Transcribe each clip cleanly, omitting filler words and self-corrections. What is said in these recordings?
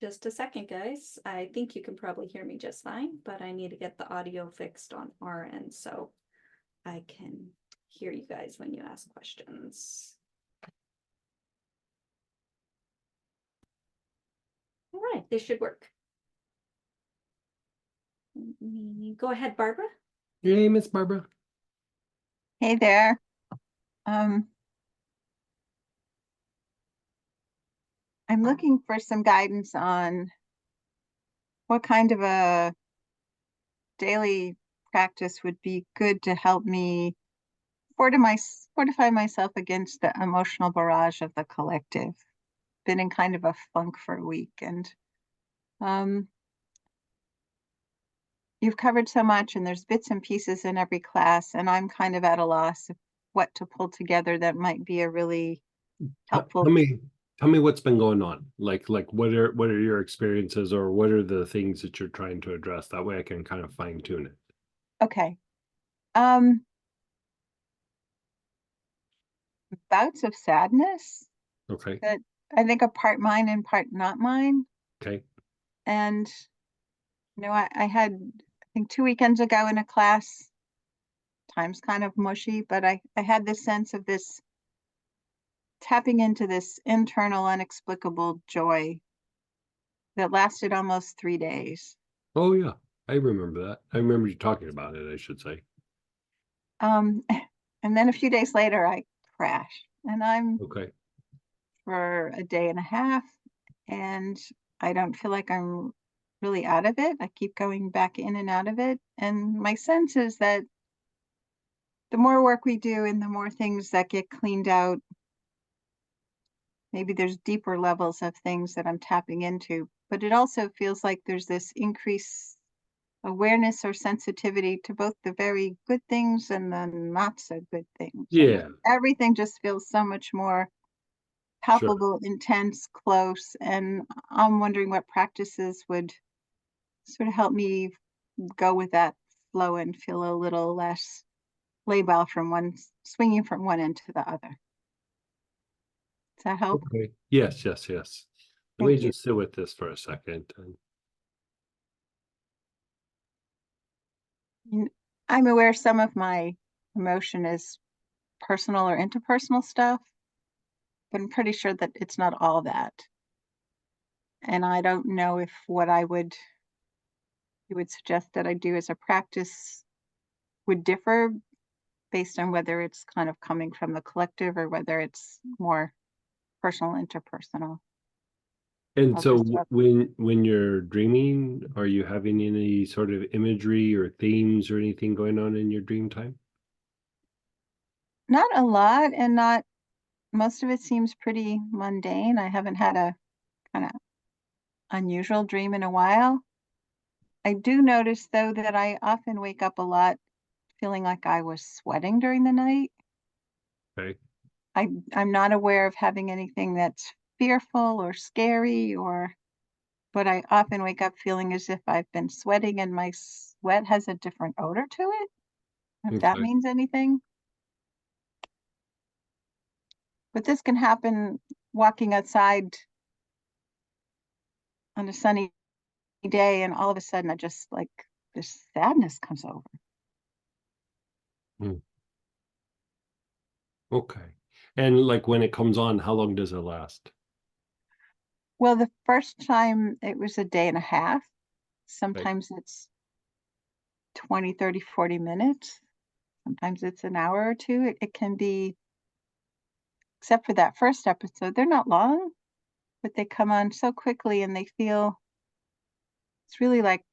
Just a second, guys. I think you can probably hear me just fine, but I need to get the audio fixed on our end so I can hear you guys when you ask questions. All right, this should work. Go ahead, Barbara. Hey, Miss Barbara. Hey there. I'm looking for some guidance on what kind of a daily practice would be good to help me fortify myself against the emotional barrage of the collective. Been in kind of a funk for a week, and you've covered so much, and there's bits and pieces in every class, and I'm kind of at a loss of what to pull together that might be a really helpful. Tell me what's been going on. Like what are your experiences, or what are the things that you're trying to address? That way I can kind of fine tune it. Okay. Bouts of sadness. Okay. That I think are part mine and part not mine. Okay. And I had, I think 2 weekends ago in a class, time's kind of mushy, but I had this sense of this tapping into this internal unexplicable joy that lasted almost 3 days. Oh yeah, I remember that. I remember you talking about it, I should say. And then a few days later I crashed, and I'm Okay. for a day and a half, and I don't feel like I'm really out of it. I keep going back in and out of it. And my sense is that the more work we do and the more things that get cleaned out, maybe there's deeper levels of things that I'm tapping into. But it also feels like there's this increased awareness or sensitivity to both the very good things and the not so good things. Yeah. Everything just feels so much more palpable, intense, close. And I'm wondering what practices would sort of help me go with that flow and feel a little less labile swinging from one end to the other. Does that help? Okay. Yes. Let me Thank you. just sit with this for a second. I'm aware some of my emotion is personal or interpersonal stuff, but I'm pretty sure that it's not all that. And I don't know if what you would suggest that I do as a practice would differ based on whether it's kind of coming from the collective or whether it's more personal, interpersonal. And I'll so just start. when you're dreaming, are you having any sort of imagery or themes or anything going on in your dream time? Not a lot, and not most of it seems pretty mundane. I haven't had a kind of unusual dream in a while. I do notice though that I often wake up a lot feeling like I was sweating during the night. Okay. I'm not aware of having anything that's fearful or scary, but I often wake up feeling as if I've been sweating and my sweat has a different odor to it. If that Okay. means anything. But this can happen walking outside on a sunny day, and all of a sudden I just like this sadness comes over. Okay. And like when it comes on, how long does it last? Well, the first time it was a day and a half. Sometimes it's 20, 30, 40 minutes. Sometimes it's an hour or two. It can be, except for that first episode, they're not long, but they come on so quickly and they feel, it's really like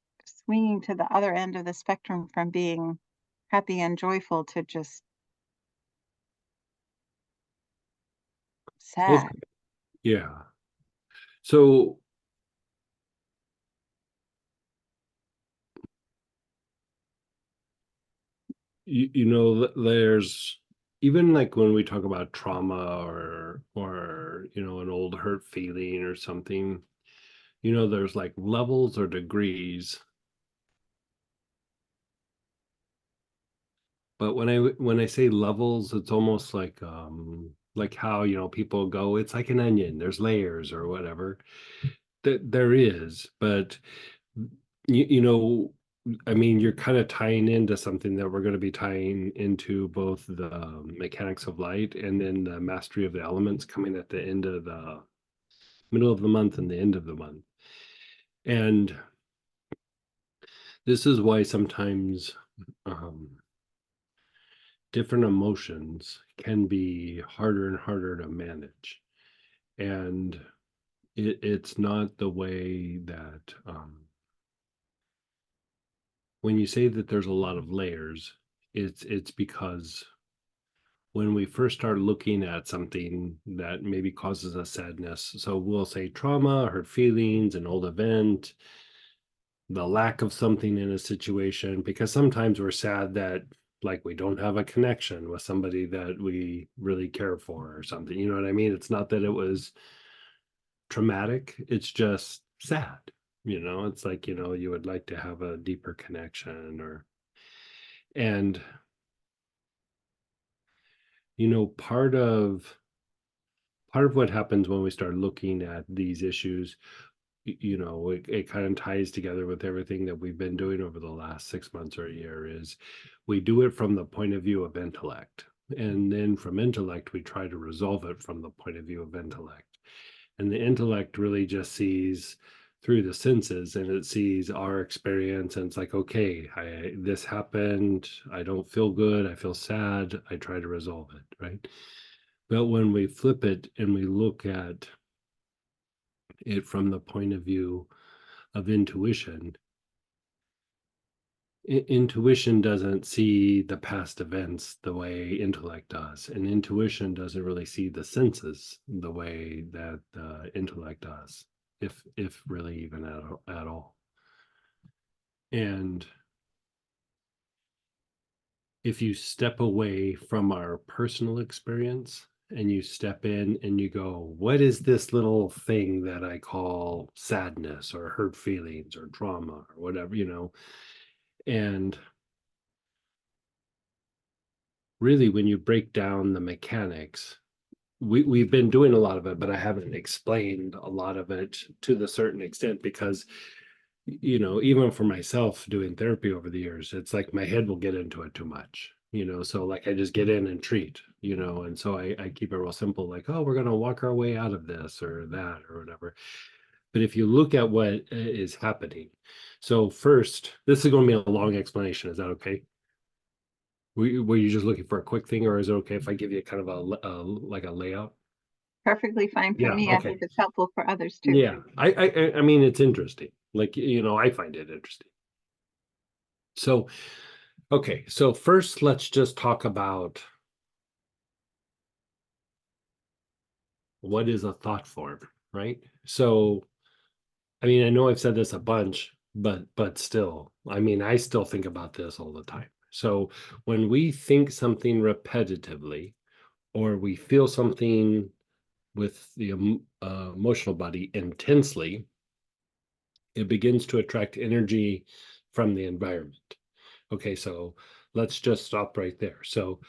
swinging to the other end of the spectrum from being happy and joyful to just sad. Okay. Yeah. So there's even like when we talk about trauma or an old hurt feeling or something, there's like levels or degrees. But when I say levels, it's almost like how people go, it's like an onion, there's layers or whatever. there is, but you know, I mean, you're kind of tying into something that we're going to be tying into both the mechanics of light and then the mastery of the elements coming at the end of the middle of the month and the end of the month. And this is why sometimes different emotions can be harder and harder to manage. And it's not the way that when you say that there's a lot of layers, it's because when we first start looking at something that maybe causes us sadness, so we'll say trauma, hurt feelings, an old event, the lack of something in a situation, because sometimes we're sad that like we don't have a connection with somebody that we really care for or something, you know what I mean? It's not that it was traumatic, it's just sad, you know, it's like, you know, you would like to have a deeper connection and you know, part of what happens when we start looking at these issues, you know, it kind of ties together with everything that we've been doing over the last 6 months or a year, is we do it from the point of view of intellect. And then from intellect, we try to resolve it from the point of view of intellect. And the intellect really just sees through the senses, and it sees our experience, and it's like, okay, this happened, I don't feel good, I feel sad, I try to resolve it, right? But when we flip it and we look at it from the point of view of intuition, intuition doesn't see the past events the way intellect does, and intuition doesn't really see the senses the way that intellect does, if really even at all. And if you step away from our personal experience and you step in and you go, what is this little thing that I call sadness or hurt feelings or trauma or whatever, you know? And really, when you break down the mechanics, we've been doing a lot of it, but I haven't explained a lot of it to the certain extent because, you know, even for myself doing therapy over the years, it's like my head will get into it too much, you know, so like I just get in and treat, you know, and so I keep it real simple, like, oh, we're going to walk our way out of this or that or whatever. But if you look at what is happening, so first, this is going to be a long explanation. Is that okay? Were you just looking for a quick thing, or is it okay if I give you kind of like a layout? Perfectly fine for Yeah, me. I okay. hope it's helpful for others too. Yeah, I mean, it's interesting. Like, you know, I find it interesting. So, okay, so first let's just talk about what is a thought form, right? So, I mean, I know I've said this a bunch, but still, I mean, I still think about this all the time. So, when we think something repetitively, or we feel something with the emotional body intensely, it begins to attract energy from the environment. Okay, so let's just stop right there. So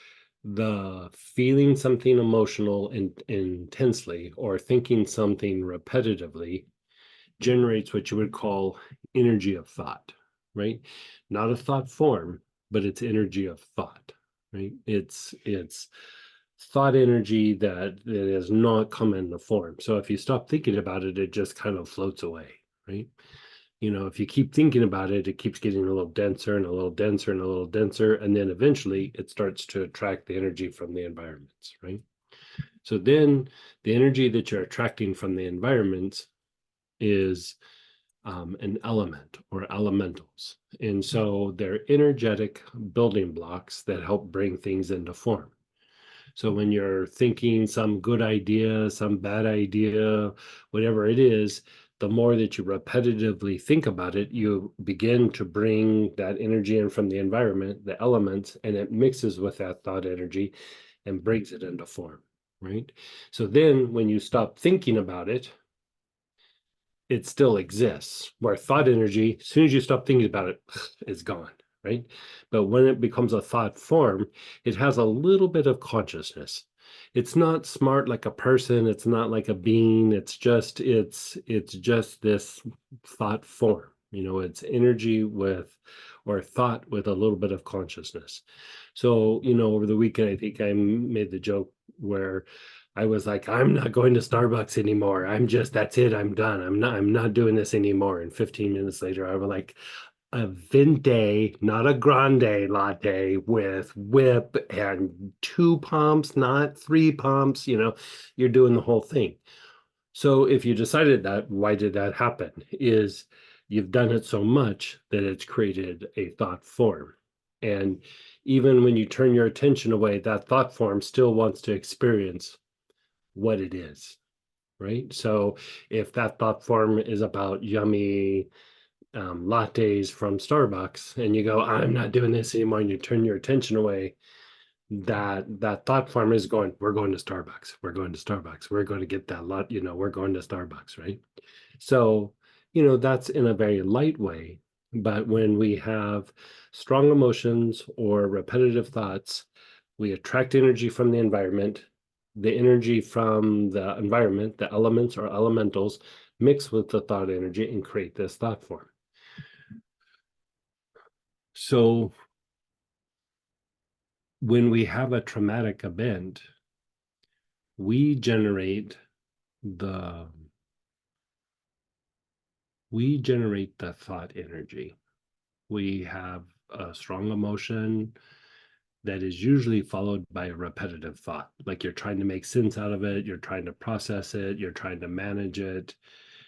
the feeling something emotional intensely or thinking something repetitively generates what you would call energy of thought, right? Not a thought form, but it's energy of thought, right? It's thought energy that has not come in the form. So if you stop thinking about it, it just kind of floats away, right? You know, if you keep thinking about it, it keeps getting a little denser and a little denser and a little denser, and then eventually it starts to attract the energy from the environments, right? So then the energy that you're attracting from the environments is an element or elementals. And so they're energetic building blocks that help bring things into form. So when you're thinking some good idea, some bad idea, whatever it is, the more that you repetitively think about it, you begin to bring that energy in from the environment, the elements, and it mixes with that thought energy and brings it into form, right? So then when you stop thinking about it, it still exists, where thought energy, as soon as you stop thinking about it, it's gone, right? But when it becomes a thought form, it has a little bit of consciousness. It's not smart like a person, it's not like a being, it's just this thought form. It's energy with, or thought with, a little bit of consciousness. So, over the weekend, I think I made the joke where I was like, I'm not going to Starbucks anymore. That's it. I'm done. I'm not doing this anymore. And 15 minutes later, I was like, a venti, not a grande latte with whip and 2 pumps, not 3 pumps. You're doing the whole thing. So if you decided that, why did that happen? Is you've done it so much that it's created a thought form. And even when you turn your attention away, that thought form still wants to experience what it is, right? So if that thought form is about yummy lattes from Starbucks, and you go, I'm not doing this anymore, and you turn your attention away, that thought form is going, we're going to Starbucks, we're going to Starbucks, we're going to get that lot, we're going to Starbucks, right? So, that's in a very light way. But when we have strong emotions or repetitive thoughts, we attract energy from the environment. The energy from the environment, the elements or elementals, mix with the thought energy and create this thought form. So when we have a traumatic event, we generate the thought energy. We have a strong emotion that is usually followed by a repetitive thought. Like you're trying to make sense out of it, you're trying to process it, you're trying to manage it.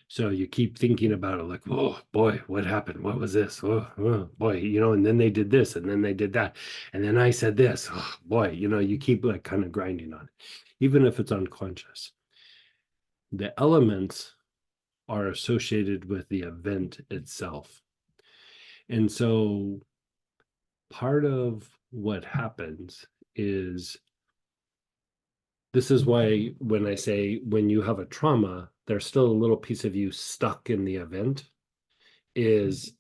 So you keep thinking about it like, oh boy, what happened? What was this? Oh boy, and then they did this, and then they did that. And then I said this, oh boy, you keep like kind of grinding on it, even if it's unconscious. The elements are associated with the event itself. And so part of what happens is, this is why when I say when you have a trauma, there's still a little piece of you stuck in the event, is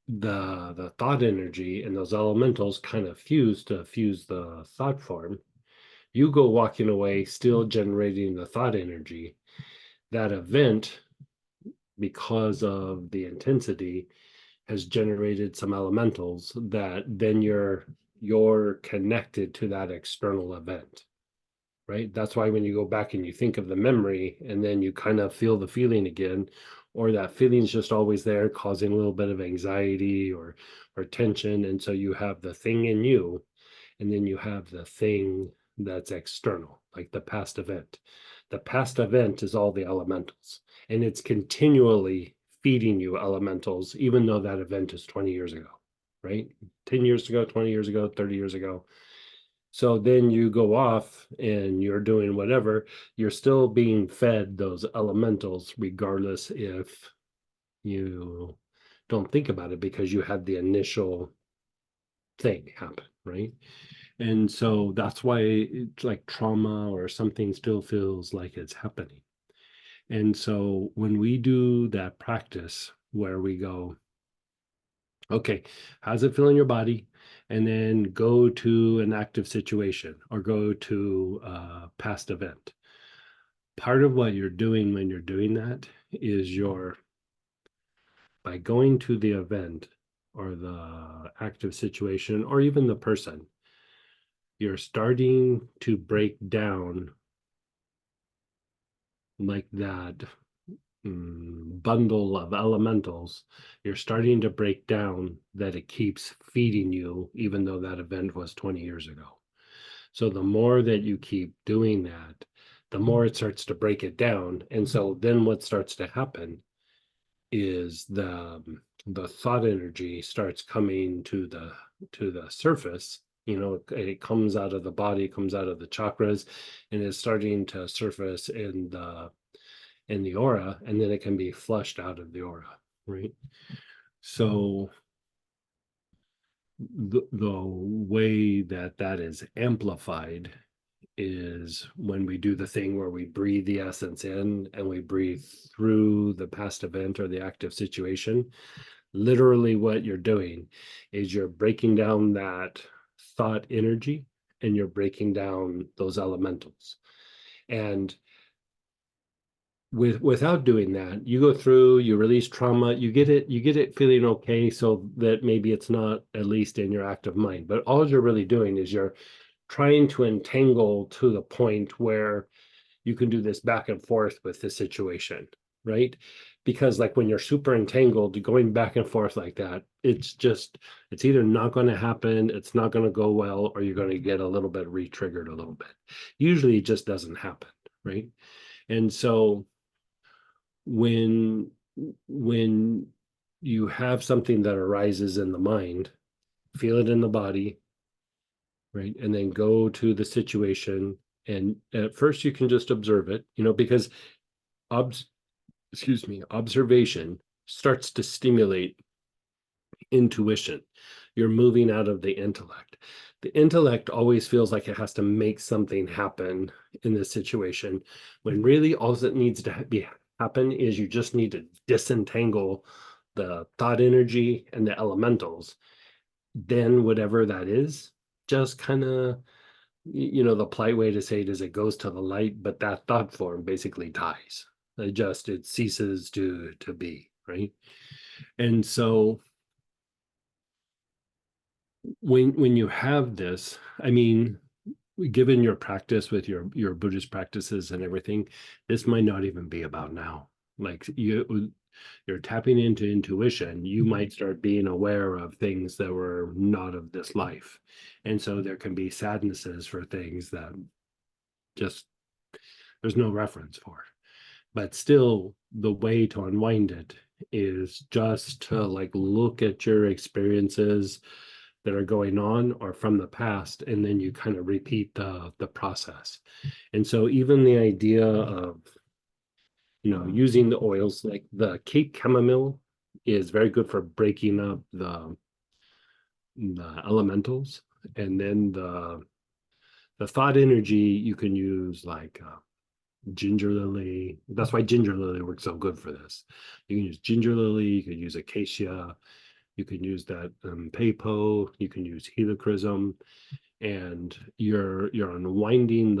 the thought energy and those elementals kind of fuse the thought form. You go walking away still generating the thought energy. That event, because of the intensity, has generated some elementals that then you're connected to that external event, right? That's why when you go back and you think of the memory and then you kind of feel the feeling again, or that feeling's just always there, causing a little bit of anxiety or tension. And so you have the thing in you, and then you have the thing that's external, like the past event. The past event is all the elementals, and it's continually feeding you elementals, even though that event is 20 years ago, right? 10 years ago, 20 years ago, 30 years ago. So then you go off and you're doing whatever, you're still being fed those elementals, regardless if you don't think about it, because you had the initial thing happen, right? And so that's why it's like trauma or something still feels like it's happening. And so when we do that practice where we go, okay, how's it feel in your body? And then go to an active situation or go to a past event. Part of what you're doing when you're doing that is by going to the event or the active situation or even the person, you're starting to break down like that bundle of elementals. You're starting to break down that it keeps feeding you, even though that event was 20 years ago. So the more that you keep doing that, the more it starts to break it down. And so then what starts to happen is the thought energy starts coming to the surface. It comes out of the body, comes out of the chakras, and is starting to surface in the aura, and then it can be flushed out of the aura, right? So the way that is amplified is when we do the thing where we breathe the essence in and we breathe through the past event or the active situation. Literally what you're doing is you're breaking down that thought energy and you're breaking down those elementals. And without doing that, you go through, you release trauma, you get it feeling okay, so that maybe it's not at least in your active mind. But all you're really doing is you're trying to entangle to the point where you can do this back and forth with the situation, right? Because like when you're super entangled, going back and forth like that, it's either not going to happen, it's not going to go well, or you're going to get a little bit re-triggered a little bit. Usually it just doesn't happen, right? And so when you have something that arises in the mind, feel it in the body, right? And then go to the situation. And at first you can just observe it, because observation starts to stimulate intuition. You're moving out of the intellect. The intellect always feels like it has to make something happen in this situation, when really all that needs to happen is you just need to disentangle the thought energy and the elementals. Then whatever that is, just kind of, the polite way to say it is it goes to the light, but that thought form basically dies. It ceases to be, right? And so when you have this, I mean, given your practice with your Buddhist practices and everything, this might not even be about now. Like you're tapping into intuition, you might start being aware of things that were not of this life. And so there can be sadnesses for things that just there's no reference for. But still, the way to unwind it is just to like look at your experiences that are going on or from the past, and then you kind of repeat the process. And so even the idea of using the oils, like the Cape chamomile is very good for breaking up the elementals. And then the thought energy, you can use like ginger lily. That's why ginger lily works so good for this. You can use ginger lily, you could use acacia, you can use that pepo, you can use helichrysum, and you're unwinding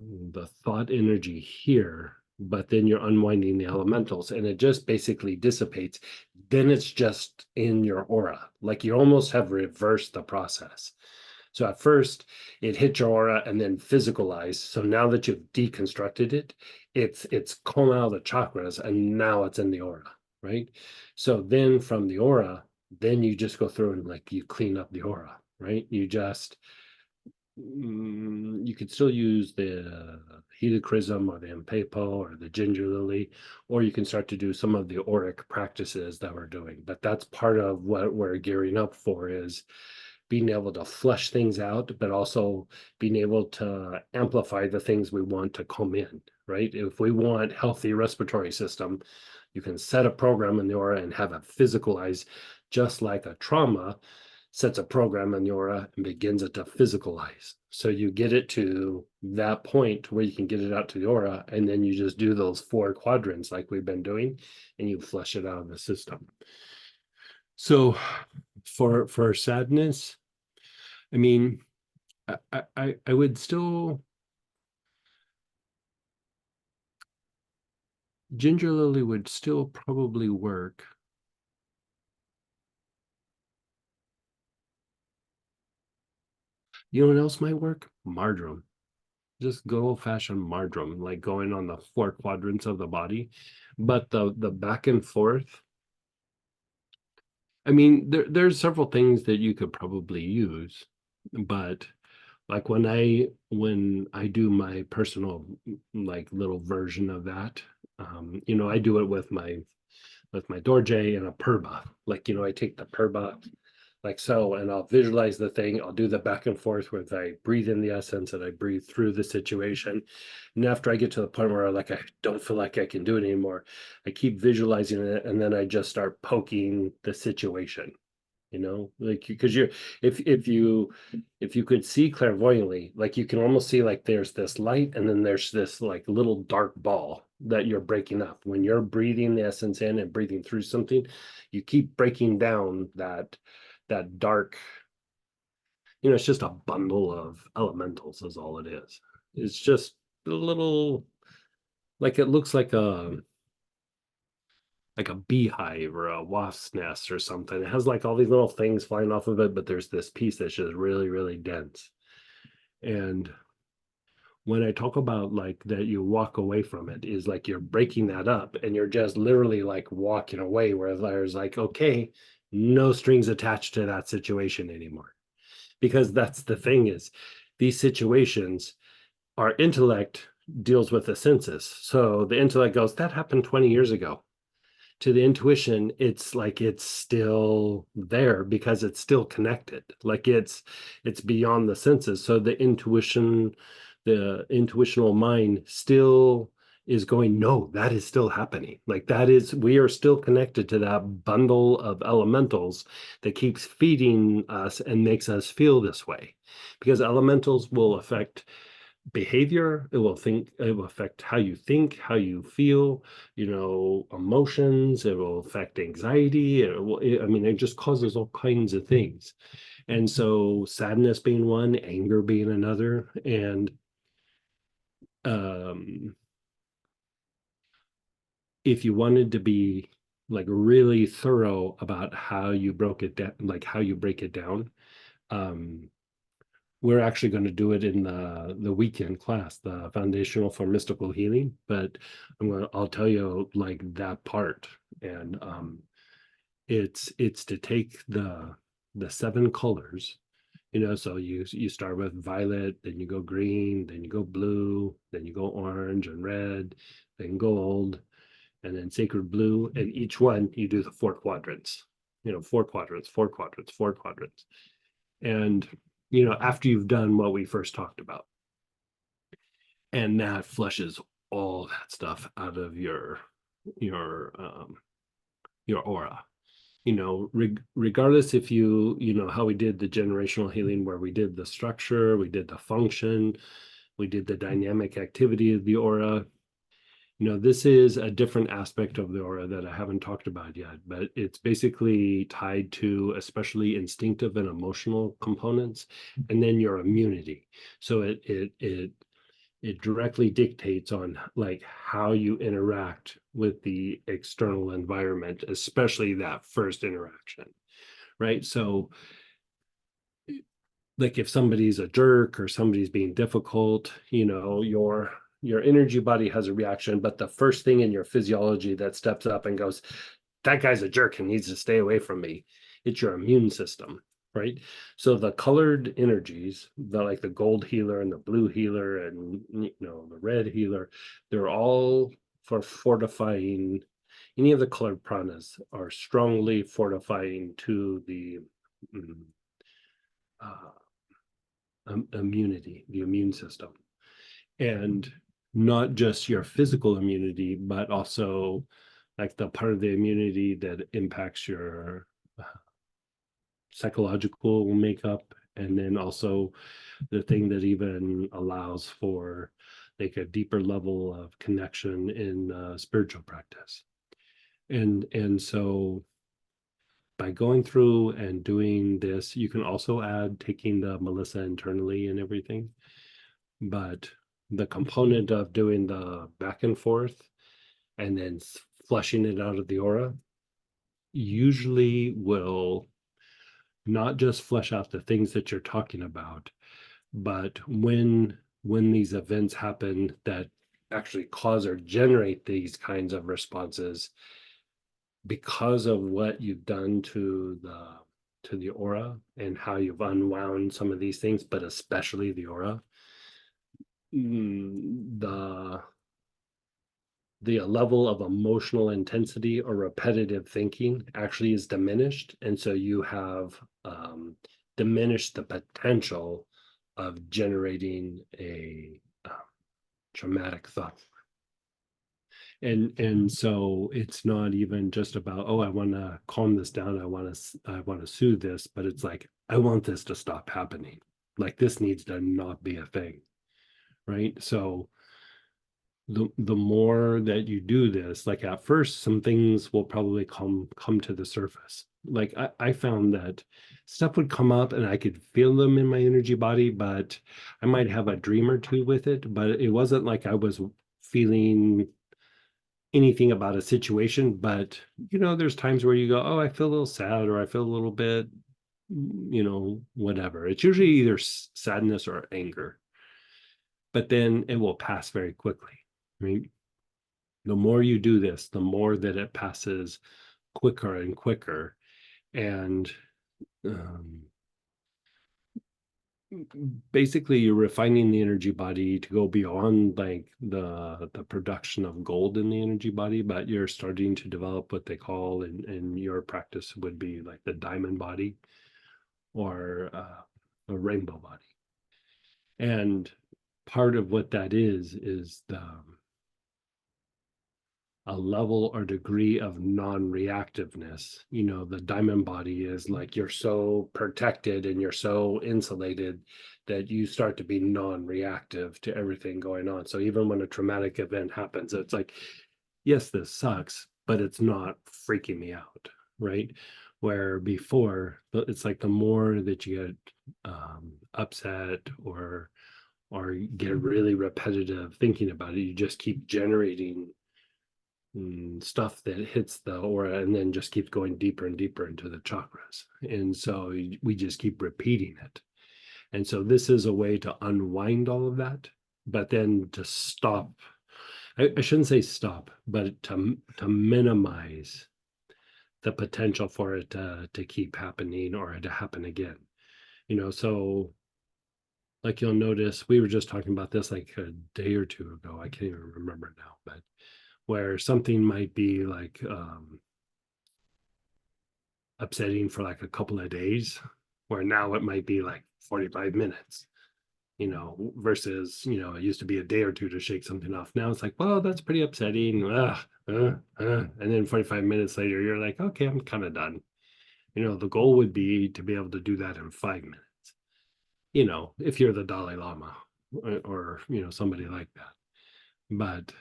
the thought energy here, but then you're unwinding the elementals, and it just basically dissipates. Then it's just in your aura, like you almost have reversed the process. So at first it hit your aura and then physicalized. So now that you've deconstructed it, it's come out of the chakras and now it's in the aura, right? So then from the aura, then you just go through and like you clean up the aura, right? You could still use the helichrysum or the impepo or the ginger lily, or you can start to do some of the auric practices that we're doing. But that's part of what we're gearing up for, is being able to flush things out, but also being able to amplify the things we want to come in, right? If we want healthy respiratory system, you can set a program in the aura and have it physicalize, just like a trauma sets a program in the aura and begins it to physicalize. So you get it to that point where you can get it out to the aura, and then you just do those 4 quadrants like we've been doing, and you flush it out of the system. So for sadness, I mean, I would still, ginger lily would still probably work. You know what else might work? Marjoram. Just good old-fashioned marjoram, like going on the 4 quadrants of the body. But the back and forth, I mean, there's several things that you could probably use, but like when I do my personal like little version of that, I do it with my dorje and a purba. Like, I take the purba like so, and I'll visualize the thing. I'll do the back and forth where I breathe in the essence and I breathe through the situation. And after I get to the point where I don't feel like I can do it anymore, I keep visualizing it, and then I just start poking the situation. Like, because if you could see clairvoyantly, like you can almost see like there's this light and then there's this like little dark ball that you're breaking up. When you're breathing the essence in and breathing through something, you keep breaking down that dark it's just a bundle of elementals is all it is. It's just a little, like it looks like a beehive or a wasp's nest or something. It has like all these little things flying off of it, but there's this piece that's just really, really dense. And when I talk about like that you walk away from it, is like you're breaking that up and you're just literally like walking away, where there's like, okay, no strings attached to that situation anymore. Because that's the thing, is these situations, our intellect deals with the senses. So the intellect goes, that happened 20 years ago. To the intuition, it's like it's still there because it's still connected. Like it's beyond the senses. So the intuitional mind still is going, no, that is still happening. Like that is, we are still connected to that bundle of elementals that keeps feeding us and makes us feel this way. Because elementals will affect behavior, it will affect how you think, how you feel, emotions, it will affect anxiety, I mean, it just causes all kinds of things. And so sadness being one, anger being another. And if you wanted to be like really thorough about how you broke it down, like how you break it down, we're actually going to do it in the weekend class, the foundational for mystical healing. But I'll tell you like that part. And it's to take the 7 colors, so you start with violet, then you go green, then you go blue, then you go orange and red, then gold, and then sacred blue. And each one you do the 4 quadrants, 4 quadrants, 4 quadrants, 4 quadrants. And after you've done what we first talked about, and that flushes all that stuff out of your aura, regardless if how we did the generational healing, where we did the structure, we did the function, we did the dynamic activity of the aura. This is a different aspect of the aura that I haven't talked about yet, but it's basically tied to especially instinctive and emotional components, and then your immunity. So it directly dictates on like how you interact with the external environment, especially that first interaction, right? So like if somebody's a jerk or somebody's being difficult, your energy body has a reaction, but the first thing in your physiology that steps up and goes, that guy's a jerk and needs to stay away from me, it's your immune system, right? So the colored energies, like the gold healer and the blue healer and the red healer, they're all for fortifying. Any of the colored pranas are strongly fortifying to the immunity, the immune system. And not just your physical immunity, but also like the part of the immunity that impacts your psychological makeup, and then also the thing that even allows for like a deeper level of connection in spiritual practice. And so by going through and doing this, you can also add taking the Melissa internally and everything. But the component of doing the back and forth and then flushing it out of the aura usually will not just flush out the things that you're talking about, but when these events happen that actually cause or generate these kinds of responses, because of what you've done to the aura and how you've unwound some of these things, but especially the aura, the level of emotional intensity or repetitive thinking actually is diminished. And so you have diminished the potential of generating a traumatic thought. And so it's not even just about, oh, I want to calm this down, I want to soothe this, but it's like, I want this to stop happening. Like this needs to not be a thing, right? So the more that you do this, like at first some things will probably come to the surface, like I found that stuff would come up and I could feel them in my energy body, but I might have a dream or two with it, but it wasn't like I was feeling anything about a situation. But there's times where you go, oh, I feel a little sad, or I feel a little bit, whatever. It's usually either sadness or anger, but then it will pass very quickly. I mean, the more you do this, the more that it passes quicker and quicker. And basically you're refining the energy body to go beyond like the production of gold in the energy body, but you're starting to develop what they call in your practice would be like the diamond body, or a rainbow body. And part of what that is a level or degree of non-reactiveness. The diamond body is like you're so protected and you're so insulated that you start to be non-reactive to everything going on. So even when a traumatic event happens, it's like, yes, this sucks, but it's not freaking me out, right? Where before, it's like the more that you get upset or get really repetitive thinking about it, you just keep generating stuff that hits the aura and then just keeps going deeper and deeper into the chakras. And so we just keep repeating it. And so this is a way to unwind all of that, but then to stop. I shouldn't say stop, but to minimize the potential for it to keep happening or to happen again. So like you'll notice, we were just talking about this like a day or two ago. I can't even remember now, but where something might be like upsetting for like a couple of days, where now it might be like 45 minutes, versus, it used to be a day or two to shake something off. Now it's like, well, that's pretty upsetting. And then 45 minutes later, you're like, okay, I'm kind of done. The goal would be to be able to do that in 5 minutes, if you're the Dalai Lama or somebody like that. But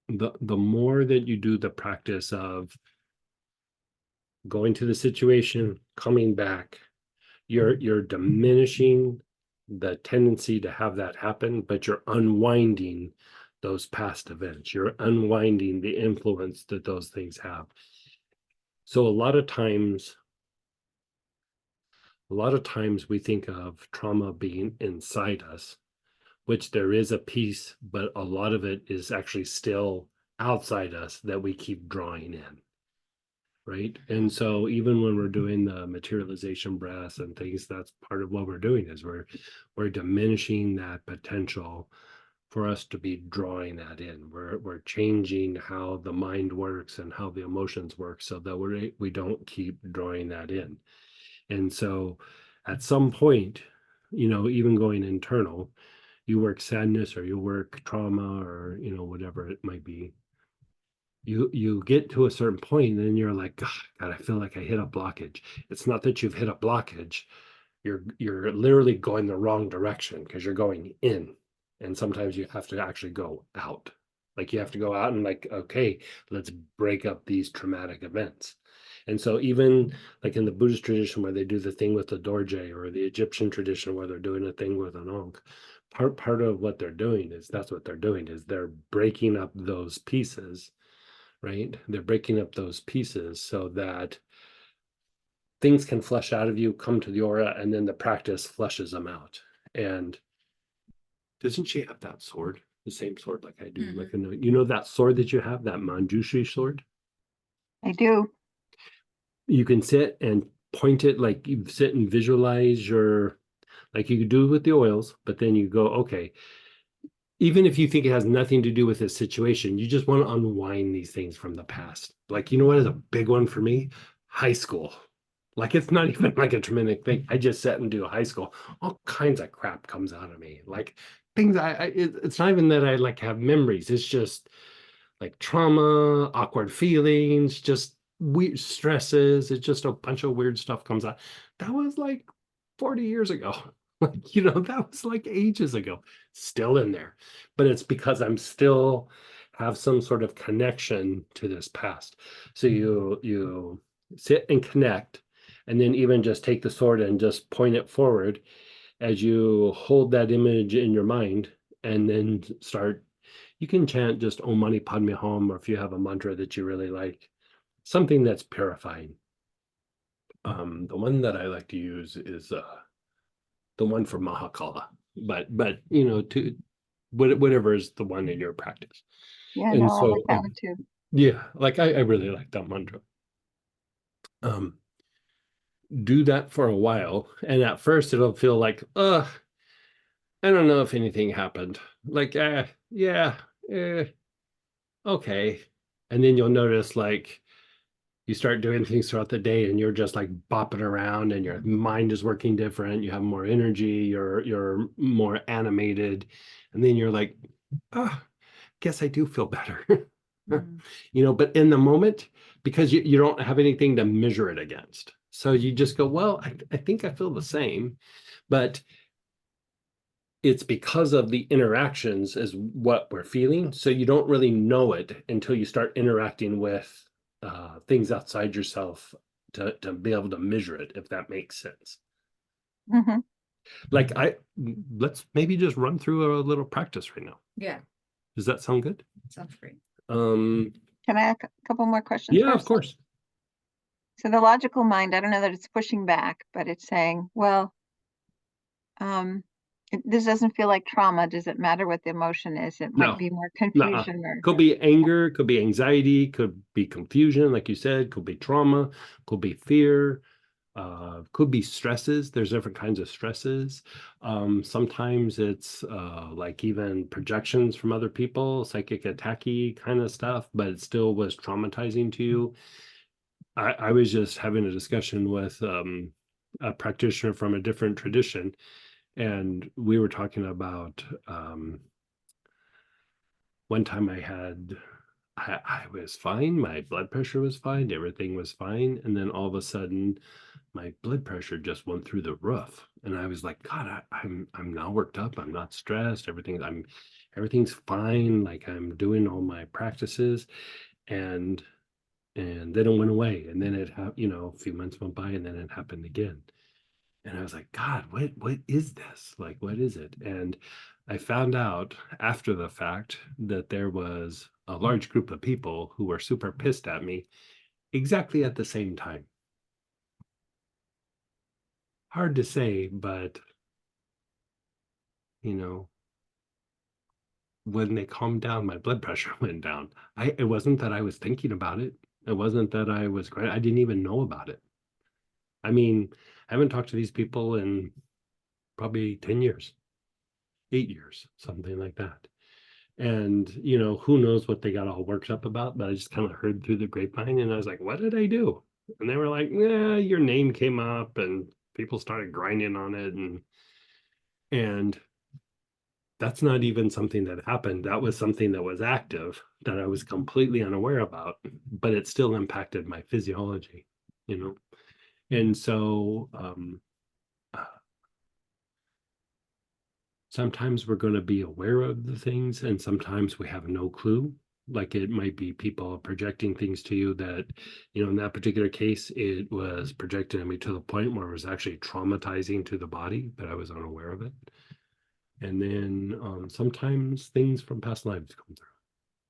the more that you do the practice of going to the situation, coming back, you're diminishing the tendency to have that happen, but you're unwinding those past events. You're unwinding the influence that those things have. So a lot of times we think of trauma being inside us, which there is a piece, but a lot of it is actually still outside us that we keep drawing in. Right. And so even when we're doing the materialization breaths and things, that's part of what we're doing is we're diminishing that potential for us to be drawing that in. We're changing how the mind works and how the emotions work so that we don't keep drawing that in. And so at some point, even going internal, you work sadness or you work trauma or, whatever it might be. You get to a certain point and then you're like, God, I feel like I hit a blockage. It's not that you've hit a blockage. You're literally going the wrong direction because you're going in. And sometimes you have to actually go out. Like you have to go out and like, okay, let's break up these traumatic events. And so even like in the Buddhist tradition where they do the thing with the dorje, or the Egyptian tradition where they're doing a thing with an ankh, part of what they're doing is they're breaking up those pieces. Right? They're breaking up those pieces so that things can flush out of you, come to the aura, and then the practice flushes them out. And doesn't she have that sword? The same sword like I do? Mm-hmm. Like that sword that you have, that Manjushri sword? I do. You can sit and point it, like you sit and visualize like you could do with the oils, but then you go, okay, even if you think it has nothing to do with this situation, you just want to unwind these things from the past. Like, what is a big one for me? High school. Like, it's not even like a traumatic thing. I just sat and do high school. All kinds of crap comes out of me. Like things it's not even that I like have memories. It's just like trauma, awkward feelings, just weird stresses. It's just a bunch of weird stuff comes out. That was like 40 years ago. Like, that was like ages ago, still in there. But it's because I'm still have some sort of connection to this past. So you sit and connect, and then even just take the sword and just point it forward as you hold that image in your mind, and then start. You can chant just Om Mani Padme Hum, or if you have a mantra that you really like, something that's purifying. The one that I like to use is the one for Mahakala, but you know, to whatever is the one in your practice. Yeah, And no, I so like that one too. yeah, like I really like that mantra. Do that for a while, and at first it'll feel like, I don't know if anything happened. Like, yeah, okay. And then you'll notice, like, you start doing things throughout the day and you're just like bopping around and your mind is working different. You have more energy, you're more animated. And then you're like, oh, guess I do feel better. You know, but in the moment, because you don't have anything to measure it against. So you just go, well, I think I feel the same, but it's because of the interactions is what we're feeling. So you don't really know it until you start interacting with things outside yourself to be able to measure it, if that makes sense. Hmm. Like let's maybe just run through a little practice right now. Yeah, Does that sound good? sounds great. Can I ask a couple more questions Yeah, of first? course. So the logical mind, I don't know that it's pushing back, but it's saying, well, this doesn't feel like trauma. Does it matter what the emotion is? It might No, be more nuh-uh. confusion or, Could be anger, could be anxiety, could be confusion, like you said, could be trauma, could be fear, could be stresses. There's different kinds of stresses. Sometimes it's like even projections from other people, psychic attacky kind of stuff, but it still was traumatizing to you. I was just having a discussion with a practitioner from a different tradition, and we were talking about one time I was fine, my blood pressure was fine, everything was fine, and then all of a sudden my blood pressure just went through the roof. And I was like, God, I'm now worked up, I'm not stressed, everything's fine, like I'm doing all my practices, and then it went away, and then you know, a few months went by, and then it happened again. And I was like, God, what is this? Like, what is it? And I found out after the fact that there was a large group of people who were super pissed at me exactly at the same time. Hard to say, but you know, when they calmed down, my blood pressure went down. It wasn't that I was thinking about it. It wasn't that I didn't even know about it. I mean, I haven't talked to these people in probably 10 years, 8 years, something like that. And, you know, who knows what they got all worked up about, but I just kind of heard through the grapevine, and I was like, what did I do? And they were like, yeah, your name came up and people started grinding on it. And that's not even something that happened. That was something that was active that I was completely unaware about, but it still impacted my physiology, you know? And so, sometimes we're going to be aware of the things, and sometimes we have no clue. Like it might be people projecting things to you that, you know, in that particular case, it was projected at me to the point where it was actually traumatizing to the body, but I was unaware of it. And then sometimes things from past lives come through.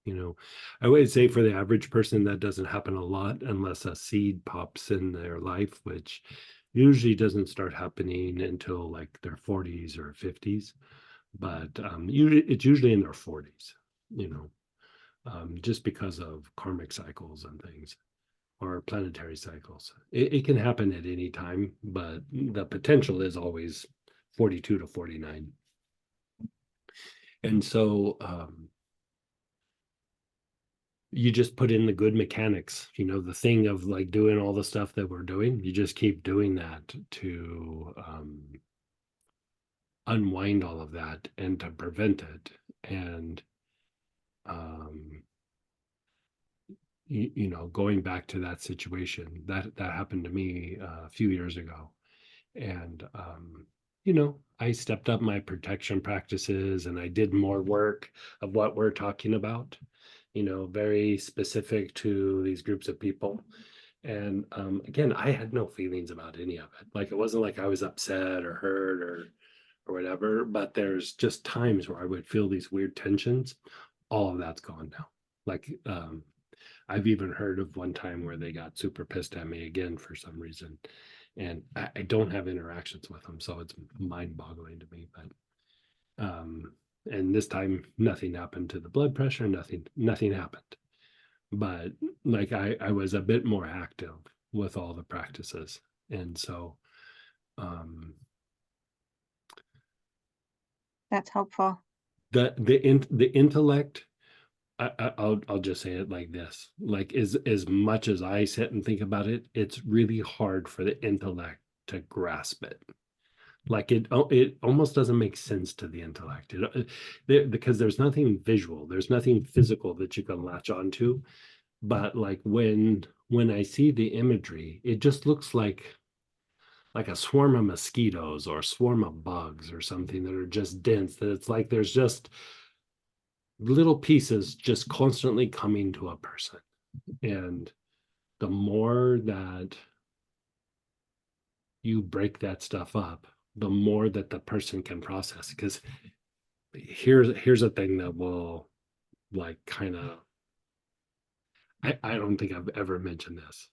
You know, I would say for the average person, that doesn't happen a lot unless a seed pops in their life, which usually doesn't start happening until like their 40s or 50s. But it's usually in their 40s, you know, just because of karmic cycles and things, or planetary cycles. It can happen at any time, but the potential is always 42 to 49. And so you just put in the good mechanics, you know, the thing of like doing all the stuff that we're doing. You just keep doing that to unwind all of that and to prevent it. And you know, going back to that situation that happened to me a few years ago, and you know, I stepped up my protection practices and I did more work of what we're talking about, very specific to these groups of people. And again, I had no feelings about any of it. Like, it wasn't like I was upset or hurt or whatever, but there's just times where I would feel these weird tensions. All of that's gone now. Like, I've even heard of one time where they got super pissed at me again for some reason. And I don't have interactions with them, so it's mind-boggling to me. But and this time nothing happened to the blood pressure, nothing happened. But like I was a bit more active with all the practices. And so That's helpful. the intellect, I'll just say it like this: like, as much as I sit and think about it, it's really hard for the intellect to grasp it. Like, it almost doesn't make sense to the intellect, because there's nothing visual, there's nothing physical that you can latch onto. But like, when I see the imagery, it just looks like a swarm of mosquitoes or a swarm of bugs or something that are just dense, that it's like there's just little pieces just constantly coming to a person. And the more that you break that stuff up, the more that the person can process. Because here's a thing that will, like, kind of, I don't think I've ever mentioned this.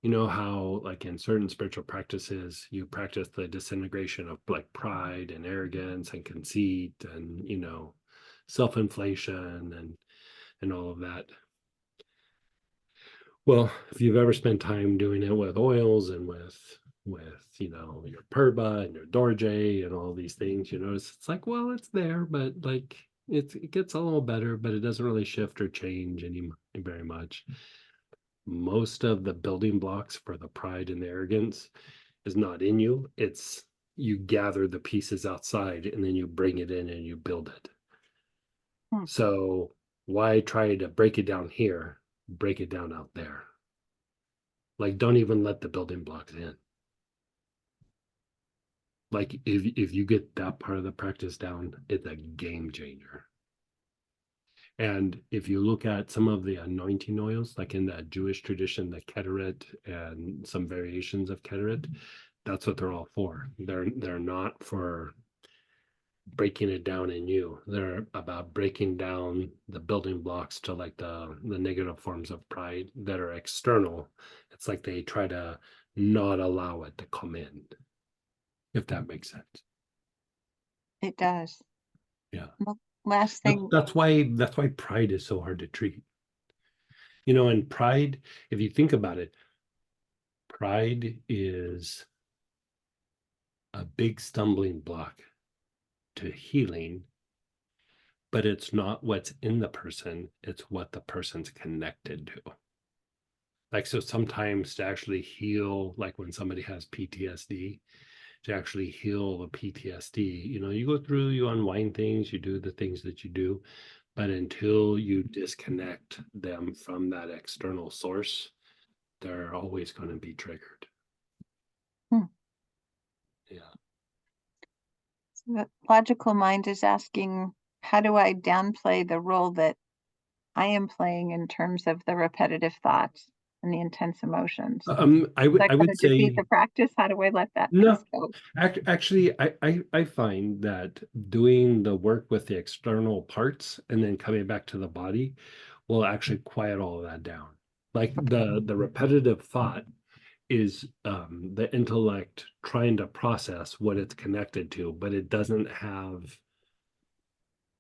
You know how, like, in certain spiritual practices, you practice the disintegration of, like, pride and arrogance and conceit and, self-inflation and all of that. Well, if you've ever spent time doing it with oils and with your purba and your dorje and all these things, it's like, well, it's there, but like it gets a little better, but it doesn't really shift or change very much. Most of the building blocks for the pride and the arrogance is not in you. It's, you gather the pieces outside and then you bring it in and you build it. So why try to break it down here? Break it down out there. Like, don't even let the building blocks in. Like, if you get that part of the practice down, it's a game changer. And if you look at some of the anointing oils, like in the Jewish tradition, the Ketoret and some variations of Ketoret, that's what they're all for. They're not for breaking it down in you. They're about breaking down the building blocks to, like, the negative forms of pride that are external. It's like they try to not allow it to come in, if that makes sense. It does. Yeah. Last thing. That's why pride is so hard to treat. And pride, if you think about it, pride is a big stumbling block to healing, but it's not what's in the person, it's what the person's connected to. Like, so sometimes to actually heal, like when somebody has PTSD, to actually heal the PTSD, you go through, you unwind things, you do the things that you do, but until you disconnect them from that external source, they're always going to be triggered. Yeah. So the logical mind is asking, how do I downplay the role that I am playing in terms of the repetitive thoughts and the intense emotions? I would say defeat the practice. How do I let that no. piece go? Actually, I find that doing the work with the external parts and then coming back to the body will actually quiet all of that down. Like, the repetitive thought is the intellect trying to process what it's connected to, but it doesn't have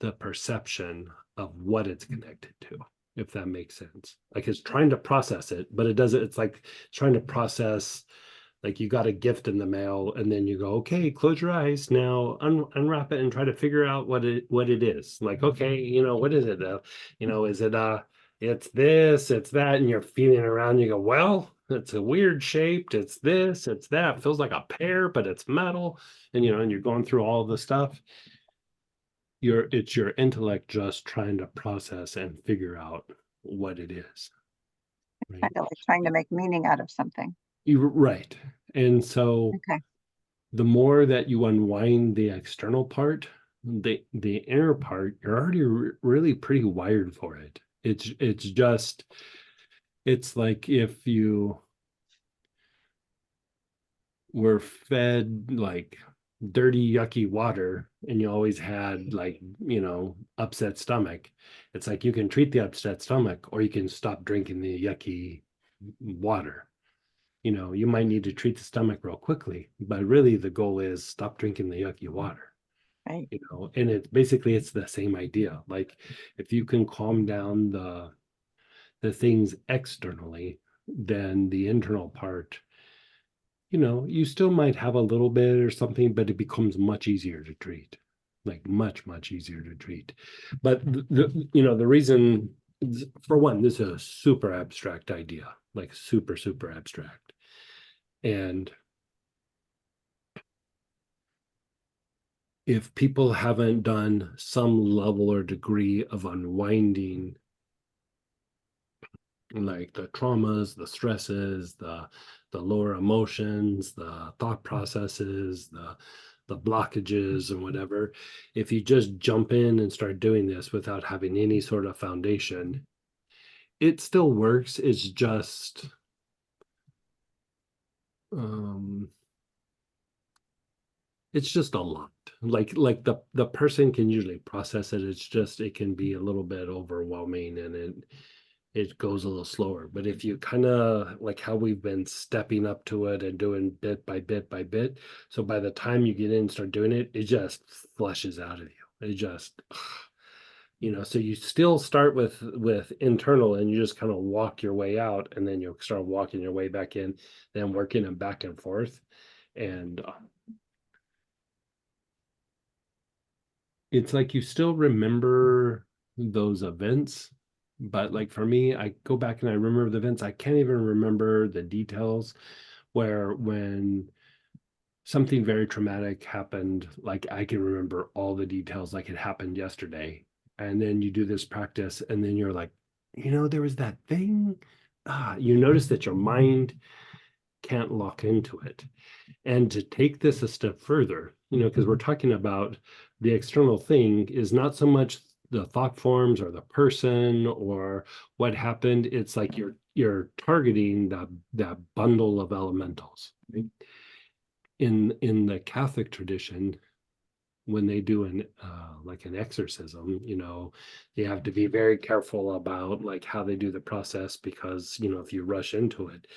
the perception of what it's connected to, if that makes sense. Like, it's trying to process it, but it doesn't. It's like trying to process, like, you got a gift in the mail and then you go, okay, close your eyes now, unwrap it and try to figure out what it is. Like, okay, what is it? Is it it's this, it's that, and you're feeling around, you go, well, it's a weird shaped, it's this, it's that, it feels like a pear, but it's metal, and and you're going through all the stuff. It's your intellect just trying to process and figure out what it is. Right? Kind of like trying to make meaning out of something. You're right. And so Okay. the more that you unwind the external part, the inner part, you're already really pretty wired for it. It's like if you were fed like dirty, yucky water and you always had like, upset stomach. It's like you can treat the upset stomach or you can stop drinking the yucky water. You might need to treat the stomach real quickly, but really the goal is stop drinking the yucky water. Right. And it's the same idea. Like if you can calm down the things externally, then the internal part, you still might have a little bit or something, but it becomes much easier to treat, like much, much easier to treat. But the reason, for one, this is a super abstract idea, like super, super abstract. And if people haven't done some level or degree of unwinding, like the traumas, the stresses, the lower emotions, the thought processes, the blockages and whatever, if you just jump in and start doing this without having any sort of foundation, it still works. It's just a lot. Like the person can usually process it. It's just it can be a little bit overwhelming, and it goes a little slower. But if you kind of like how we've been stepping up to it and doing bit by bit by bit, so by the time you get in and start doing it, it just flushes out of you. It just so you still start with internal, and you just kind of walk your way out, and then you start walking your way back in, then working them back and forth. And it's like you still remember those events, but like for me, I go back and I remember the events. I can't even remember the details where when something very traumatic happened, like I can remember all the details like it happened yesterday. And then you do this practice and then you're like, there was that thing. You notice that your mind can't lock into it. And to take this a step further, because we're talking about the external thing is not so much the thought forms or the person or what happened. It's like you're targeting that bundle of elementals. Right? In the Catholic tradition, when they do like an exorcism, they have to be very careful about like how they do the process, because if you rush into it,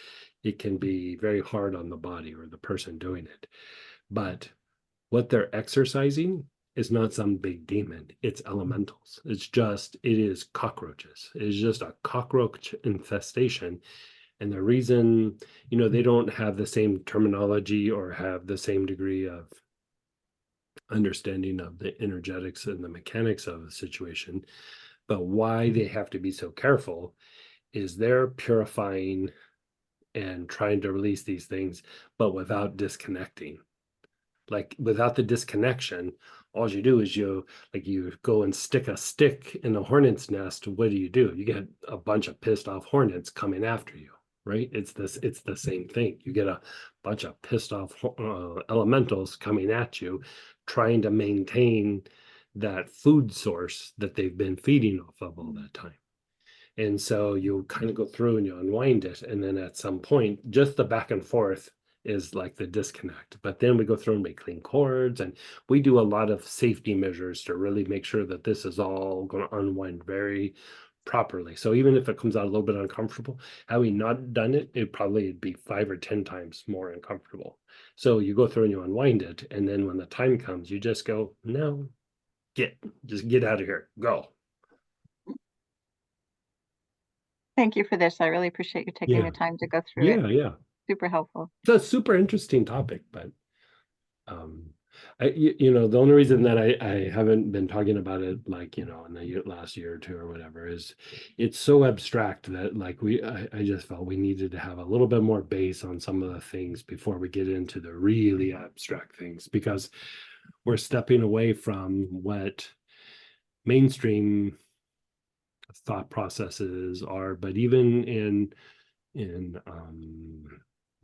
it can be very hard on the body or the person doing it. But what they're exercising is not some big demon, it's elementals. It is cockroaches. It is just a cockroach infestation. And the reason, they don't have the same terminology or have the same degree of understanding of the energetics and the mechanics of the situation, but why they have to be so careful is they're purifying and trying to release these things, but without disconnecting. Like without the disconnection, all you do is you go and stick a stick in a hornet's nest. What do? You get a bunch of pissed off hornets coming after you, right? It's the same thing. You get a bunch of pissed off elementals coming at you, trying to maintain that food source that they've been feeding off of all that time. And so you kind of go through and you unwind it. And then at some point, just the back and forth is like the disconnect. But then we go through and we clean cords, and we do a lot of safety measures to really make sure that this is all going to unwind very properly. So even if it comes out a little bit uncomfortable, had we not done it, it'd probably be 5 or 10 times more uncomfortable. So you go through and you unwind it. And then when the time comes, you just go, no, just get out of here, go. Thank you for this. I really appreciate you taking Yeah. the time to go through it. Yeah. Super helpful. It's a super interesting topic, but the only reason that I haven't been talking about it like, in the last year or two or whatever is it's so abstract that like I just felt we needed to have a little bit more base on some of the things before we get into the really abstract things, because we're stepping away from what mainstream thought processes are. But even in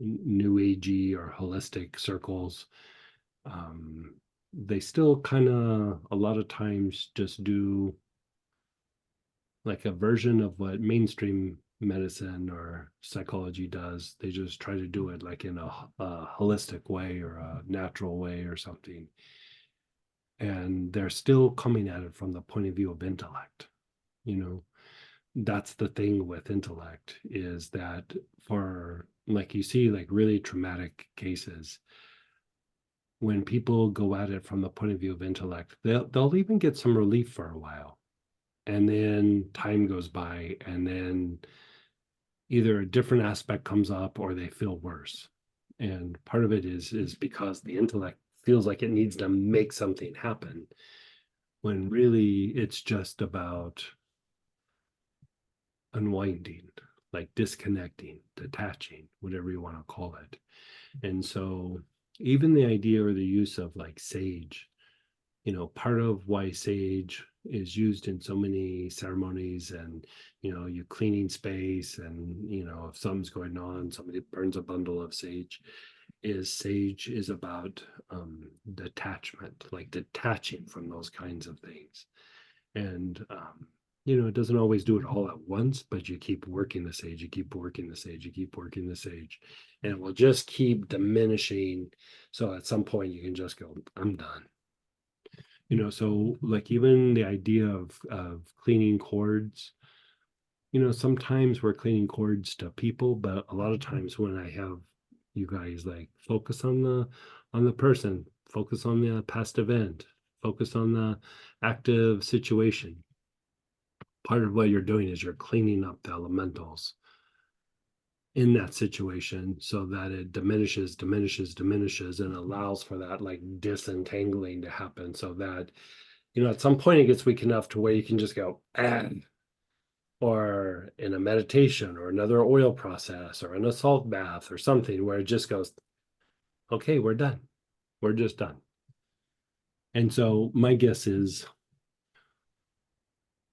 new agey or holistic circles, they still kind of a lot of times just do like a version of what mainstream medicine or psychology does. They just try to do it like in a holistic way or a natural way or something. And they're still coming at it from the point of view of intellect. You know, that's the thing with intellect is that for like you see like really traumatic cases, when people go at it from the point of view of intellect, they'll even get some relief for a while. And then time goes by, and then either a different aspect comes up or they feel worse. And part of it is because the intellect feels like it needs to make something happen, when really it's just about unwinding, like disconnecting, detaching, whatever you want to call it. And so even the idea or the use of like sage, you know, part of why sage is used in so many ceremonies, and you know, you cleaning space, and you know, if something's going on, somebody burns a bundle of sage is about detachment, like detaching from those kinds of things. And you know, it doesn't always do it all at once, but you keep working the sage, you keep working the sage, you keep working the sage, and it will just keep diminishing. So at some point you can just go, I'm done. You know, so like even the idea of cleaning cords, you know, sometimes we're cleaning cords to people, but a lot of times when I have you guys like focus on the person, focus on the past event, focus on the active situation. Part of what you're doing is you're cleaning up the elementals in that situation so that it diminishes and allows for that like disentangling to happen, so that you know, at some point it gets weak enough to where you can just go, or in a meditation or another oil process or in a salt bath or something where it just goes, okay, we're done. We're just done. And so my guess is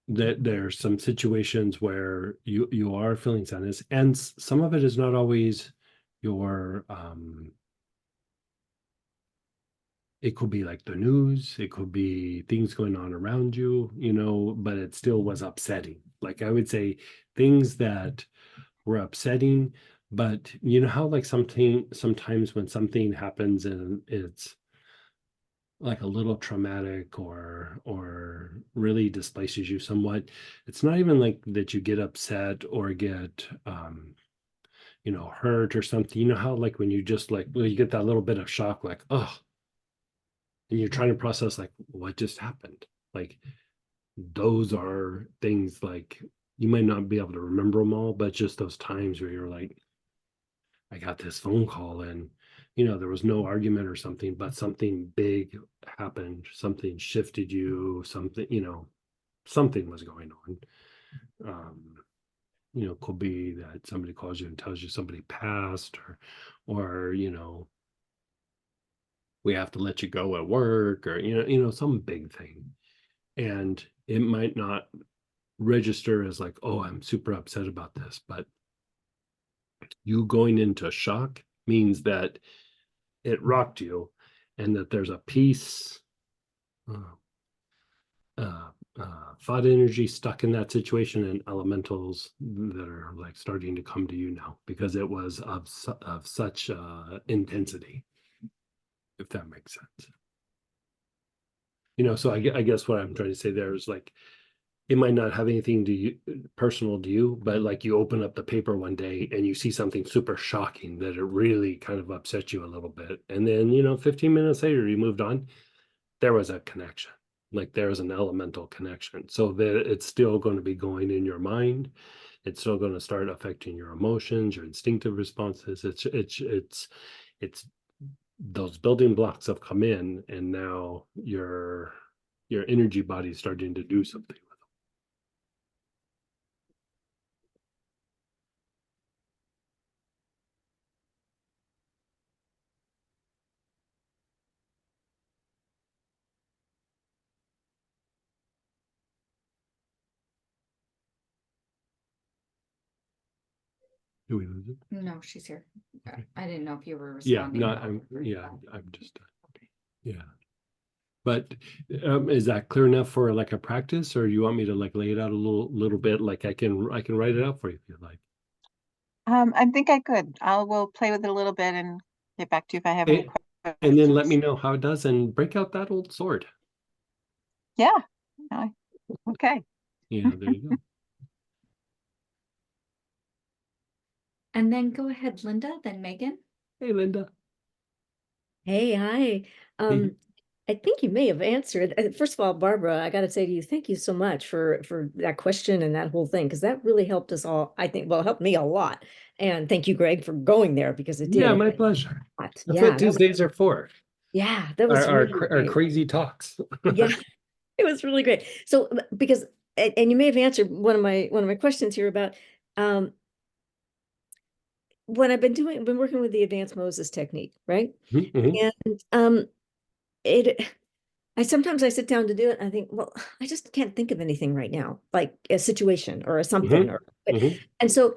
that there's some situations where you are feeling sadness, and some of it is not always your it could be like the news, it could be things going on around you, you know, but it still was upsetting. Like I would say things that were upsetting, but you know how like sometimes when something happens and it's like a little traumatic or really displaces you somewhat, it's not even like that you get upset or get you know, hurt or something. You know how like when you just like, well, you get that little bit of shock, like, oh, and you're trying to process like what just happened. Like those are things like you might not be able to remember them all, but just those times where you're like, I got this phone call and you know, there was no argument or something, but something big happened, something shifted you, something, you know, something was going on. Um, you know, could be that somebody calls you and tells you somebody passed, or, you know, we have to let you go at work, or, you know, some big thing. And it might not register as like, oh, I'm super upset about this, but you going into shock means that it rocked you, and that there's a piece, uh, thought energy stuck in that situation, and elementals that are like starting to come to you now because it was of such intensity, if that makes sense. You know, so I guess what I'm trying to say there is like it might not have anything to you personal to you, but like you open up the paper one day and you see something super shocking that it really kind of upset you a little bit, and then you know 15 minutes later you moved on. There was a connection, like there's an elemental connection, so that it's still going to be going in your mind. It's still going to start affecting your emotions, your instinctive responses. It's those building blocks have come in, and now your energy body is starting to do something with them. Do we lose it? No, she's here. Okay. I didn't know if you were Yeah, responding. no, I'm just Yeah. But is that clear enough for like a practice, or you want me to like lay it out a little bit? Like I can write it out for you if you'd like. I think I could. Will play with it a little bit and get back to you if I have any And then let me questions. know how it does and break out that old sword. Yeah. Okay. Yeah, there you go. And then go ahead, Linda, then Megan. Hey, Linda. Hey, hi. Hey. I think you may have answered. First of all, Barbara, I got to say to you, thank you so much for that question and that whole thing, because that really helped us all. I think, well, helped me a lot. And thank you, Greg, for going there because it did. Yeah, my pleasure. That's Yeah, what Tuesdays are for. Yeah, that was Our really great. crazy talks. Yeah, it was really great. So because and you may have answered one of my questions here about when I've been working with the advanced Moses technique, right? Mm-hmm. And I sometimes I sit down to do it and I think, well, I just can't think of anything right now, like a situation or a something and so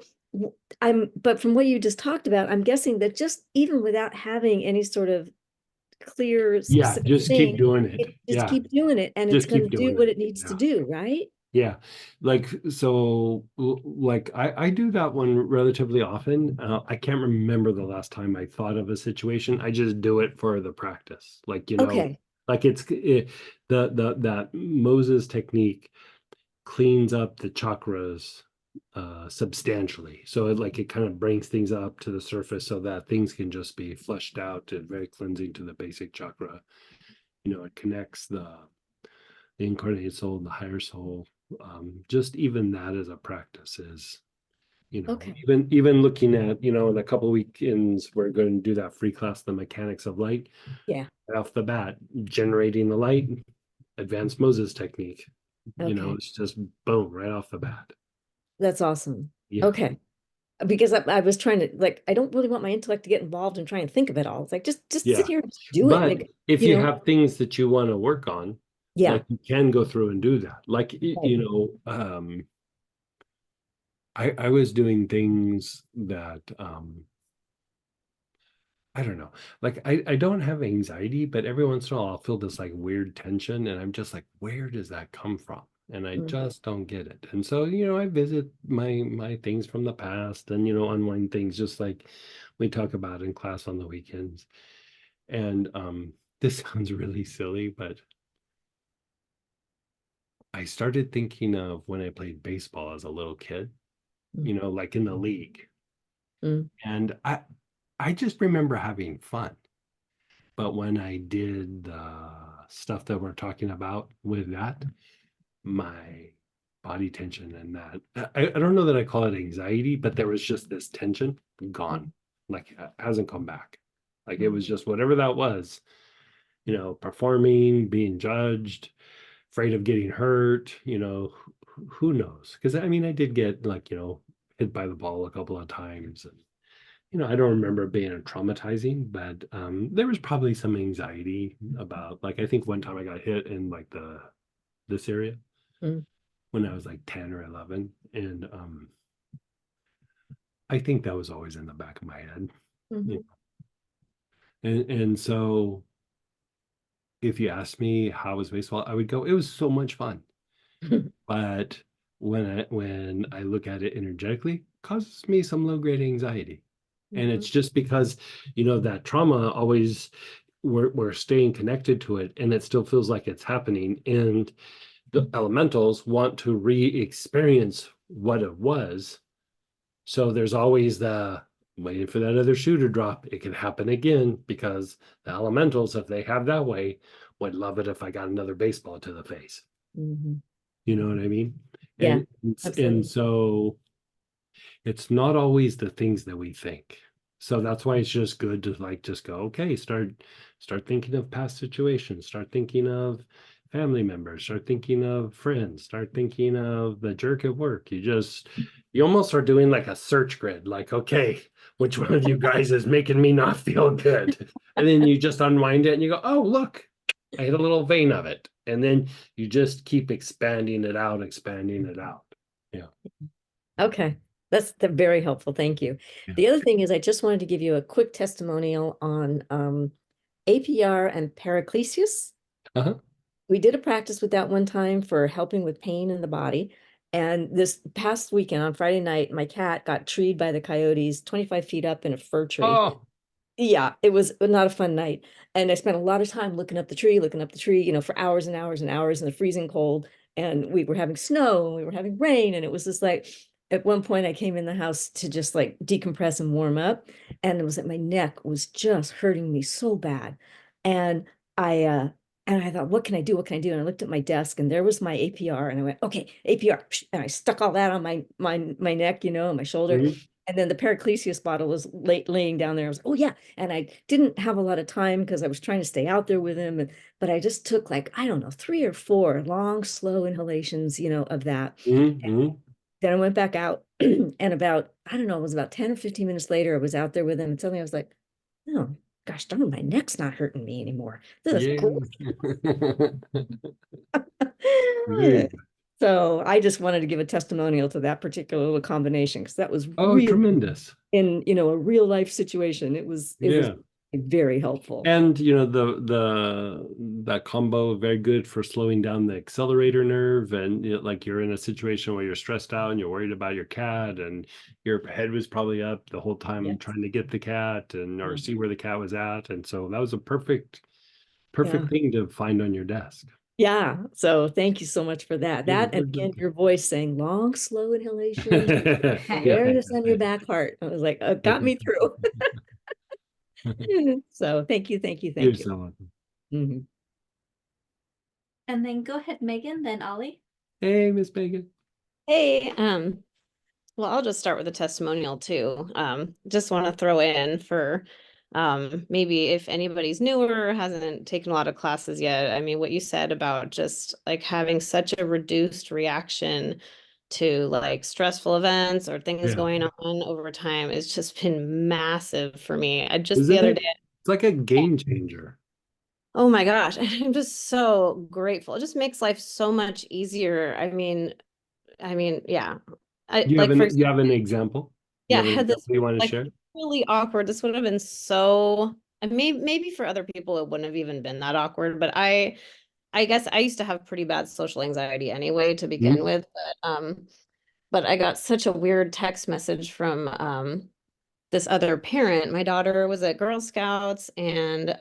but from what you just talked about, I'm guessing that just even without having any sort of clear specific just thing, keep doing it. just keep doing it and Just it's going keep to do doing what it. it needs Yeah. to do, right? Yeah, like so like I do that one relatively often. I can't remember the last time I thought of a situation. I just do it for the practice. Like, Okay. like that Moses technique cleans up the chakras substantially. So it kind of brings things up to the surface so that things can just be flushed out and very cleansing to the basic chakra. It connects the incarnate soul, the higher soul. Just even that as a practice is, Okay. even looking at, in a couple of weekends, we're going to do that free class, the mechanics of light. Yeah. Right off the bat, generating the light, advanced Moses technique. Okay. It's just boom, right off the bat. That's awesome. Yeah. Okay. Because I was trying to, like, I don't really want my intellect to get involved and try and think of it all. It's like, just Yeah. sit here and do But it. Like, if you have things that you want to work on, yeah, like you can go through and do that. Like, I was doing things that, I don't know, like I don't have anxiety, but every once in a while I'll feel this like weird tension and I'm just like, where does that come from? And I just don't get it. And so, I visit my things from the past and, unwind things just like we talk about in class on the weekends. And this sounds really silly, but I started thinking of when I played baseball as a little kid, like in the league. And I just remember having fun. But when I did the stuff that we're talking about with that, my body tension and that, I don't know that I call it anxiety, but there was just this tension gone, like it hasn't come back. Like it was just whatever that was, performing, being judged, afraid of getting hurt, who knows? Because I mean, I did get like, hit by the ball a couple of times. And, I don't remember it being traumatizing, but there was probably some anxiety about, like, I think one time I got hit in like this area when I was like 10 or 11. And I think that was always in the back of my head. And so if you asked me how was baseball, I would go, it was so much fun. But when I look at it energetically, it causes me some low-grade anxiety. And it's just because, that trauma always, we're staying connected to it and it still feels like it's happening. And the elementals want to re-experience what it was. So there's always the waiting for that other shoe to drop. It can happen again because the elementals, if they have that way, would love it if I got another baseball to the face. You know what I mean? Yeah, and so it's not always the things that we think. So that's why it's just good to like just go, okay, start thinking of past situations, start thinking of family members, start thinking of friends, start thinking of the jerk at work. You almost are doing like a search grid, like, okay, which one of you guys is making me not feel good? And then you just unwind it and you go, oh, look, I hit a little vein of it. And then you just keep expanding it out. Yeah. Okay. That's very helpful. Thank you. Yeah. The other thing is I just wanted to give you a quick testimonial on APR and Paraclesius. Uh-huh. We did a practice with that one time for helping with pain in the body. And this past weekend on Friday night, my cat got treed by the coyotes 25 feet up in a fir tree. Oh, Yeah, it was not a fun night. And I spent a lot of time looking up the tree, for hours and hours and hours in the freezing cold. And we were having snow and we were having rain. And it was just like, at one point I came in the house to just like decompress and warm up. And it was like my neck was just hurting me so bad. And I thought, what can I do? What can I do? And I looked at my desk and there was my APR and I went, okay, APR. And I stuck all that on my neck, and my shoulder. mhm. And then the Paraclesius bottle was laying down there. I was like, oh yeah. And I didn't have a lot of time because I was trying to stay out there with him. But I just took like, I don't know, 3 or 4 long, slow inhalations, of that. Mhm. Then I went back out and about, I don't know, it was about 10 or 15 minutes later, I was out there with him and suddenly I was like, oh gosh darn, my neck's not hurting me anymore. This is Yeah. great. Good. So I just wanted to give a testimonial to that particular little combination because that was Oh, really tremendous. in a real life situation. It was Yeah. very helpful. And that combo very good for slowing down the accelerator nerve, and like you're in a situation where you're stressed out and you're worried about your cat and your head was probably up the whole time Yes. trying to get the cat or see where the cat was at, and so that was a perfect Yeah. thing to find on your desk. Yeah. So thank you so much for that. Yeah, That and good, again, good. your voice saying long, slow inhalation, Yeah. awareness on your back heart. I was like, got me through. So thank you, thank you, You're thank you. so welcome. Mhm. And then go ahead, Megan, then Ollie. Hey, Miss Megan. Hey, well, I'll just start with a testimonial too. Just want to throw in for maybe if anybody's newer or hasn't taken a lot of classes yet. I mean, what you said about just like having such a reduced reaction to like stressful events or things Yeah. going on over time has just been massive for me. I just Isn't the other it? day, It's like a game changer. oh my gosh, I'm just so grateful. It just makes life so much easier. I mean, yeah. I You have like for you have an example? You Yeah, I have an had this example you want to like share? really awkward. This would have been so, and maybe for other people it wouldn't have even been that awkward, but I guess I used to have pretty bad social anxiety anyway to begin with, but I got such a weird text message from this other parent. My daughter was at Girl Scouts and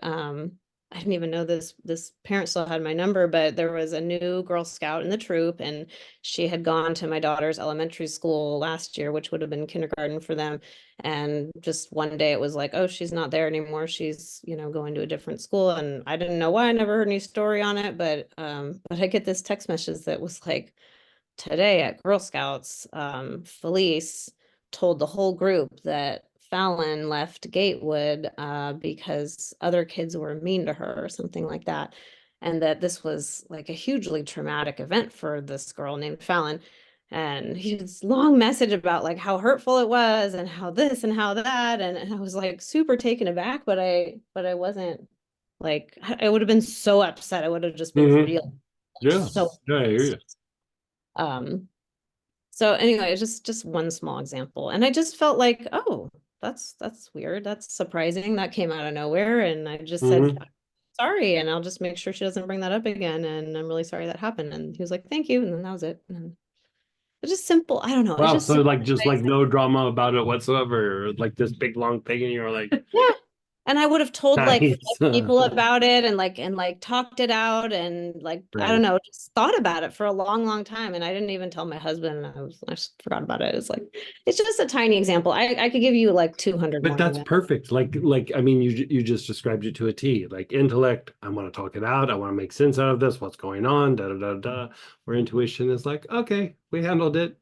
I didn't even know this parent still had my number, but there was a new Girl Scout in the troop and she had gone to my daughter's elementary school last year, which would have been kindergarten for them. And just one day it was like, oh, she's not there anymore. She's, going to a different school. And I didn't know why. I never heard any story on it, but I get this text message that was like, today at Girl Scouts, Felice told the whole group that Fallon left Gatewood because other kids were mean to her or something like that. And that this was like a hugely traumatic event for this girl named Fallon. And he had this long message about like how hurtful it was and how this and how that. And I was like super taken aback, but I wasn't like, I would have been so upset. I would have just been real. Yeah. So Yeah, I hear you. So anyway, it's just one small example. And I just felt like, oh, that's weird. That's surprising. That came out of nowhere. And I just said, sorry, and I'll just make sure she doesn't bring that up again. And I'm really sorry that happened. And he was like, thank you. And then that was it. And it's just simple. I don't know. It's Wow, just so so like just like no drama about it whatsoever, like this big long thing, and you're like, yeah. And I would have told like nice. 5 people about it and like talked it out and like I Right. don't know, just thought about it for a long, long time. And I didn't even tell my husband. And I just forgot about it. It's like it's just a tiny example. I could give you like 200 But more that's of it. perfect. Like I mean, you just described it to a T. Like intellect, I want to talk it out. I want to make sense out of this. What's going on? Da da da da. Where intuition is like, okay, we handled it.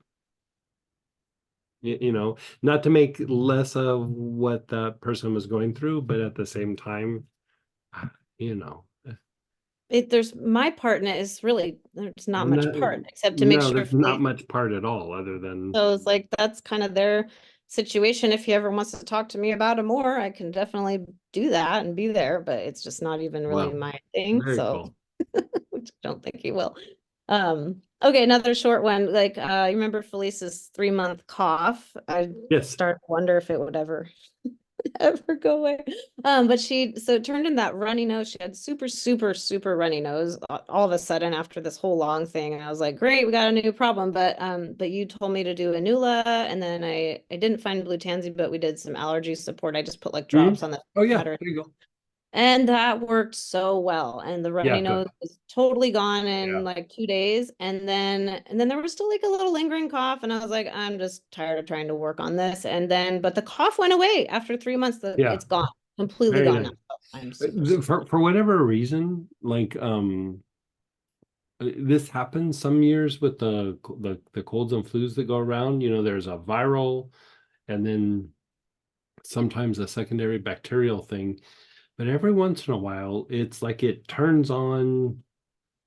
Not to make less of what that person was going through, but at the same time, you know, There's my part in it is really there's not much no, part except to make sure there's for not the much part at all other than so it's like that's kind of their situation. If he ever wants to talk to me about it more, I can definitely do that and be there, but it's just not even really wow, my thing. very So cool. which I don't think he will. Okay, another short one. Like you remember Felice's 3-month cough? I Yes. start to wonder if it would ever ever go away. But so it turned in that runny nose. She had super, super, super runny nose all of a sudden after this whole long thing. And I was like, great, we got a new problem. But you told me to do Anula, and then I didn't find blue tansy, but we did some allergy support. I just put like drops on the Oh yeah, matter. there you go. And that worked so well. And the runny Yeah, good. nose was totally gone in Yeah. like 2 days. And then there was still like a little lingering cough. And I was like, I'm just tired of trying to work on this. But the cough went away after 3 months. Yeah. It's gone, completely Very gone nice. now. I'm super For whatever reason, like this happens some years with the colds and flus that go around. You know, there's a viral and then sometimes a secondary bacterial thing. But every once in a while, it's like it turns on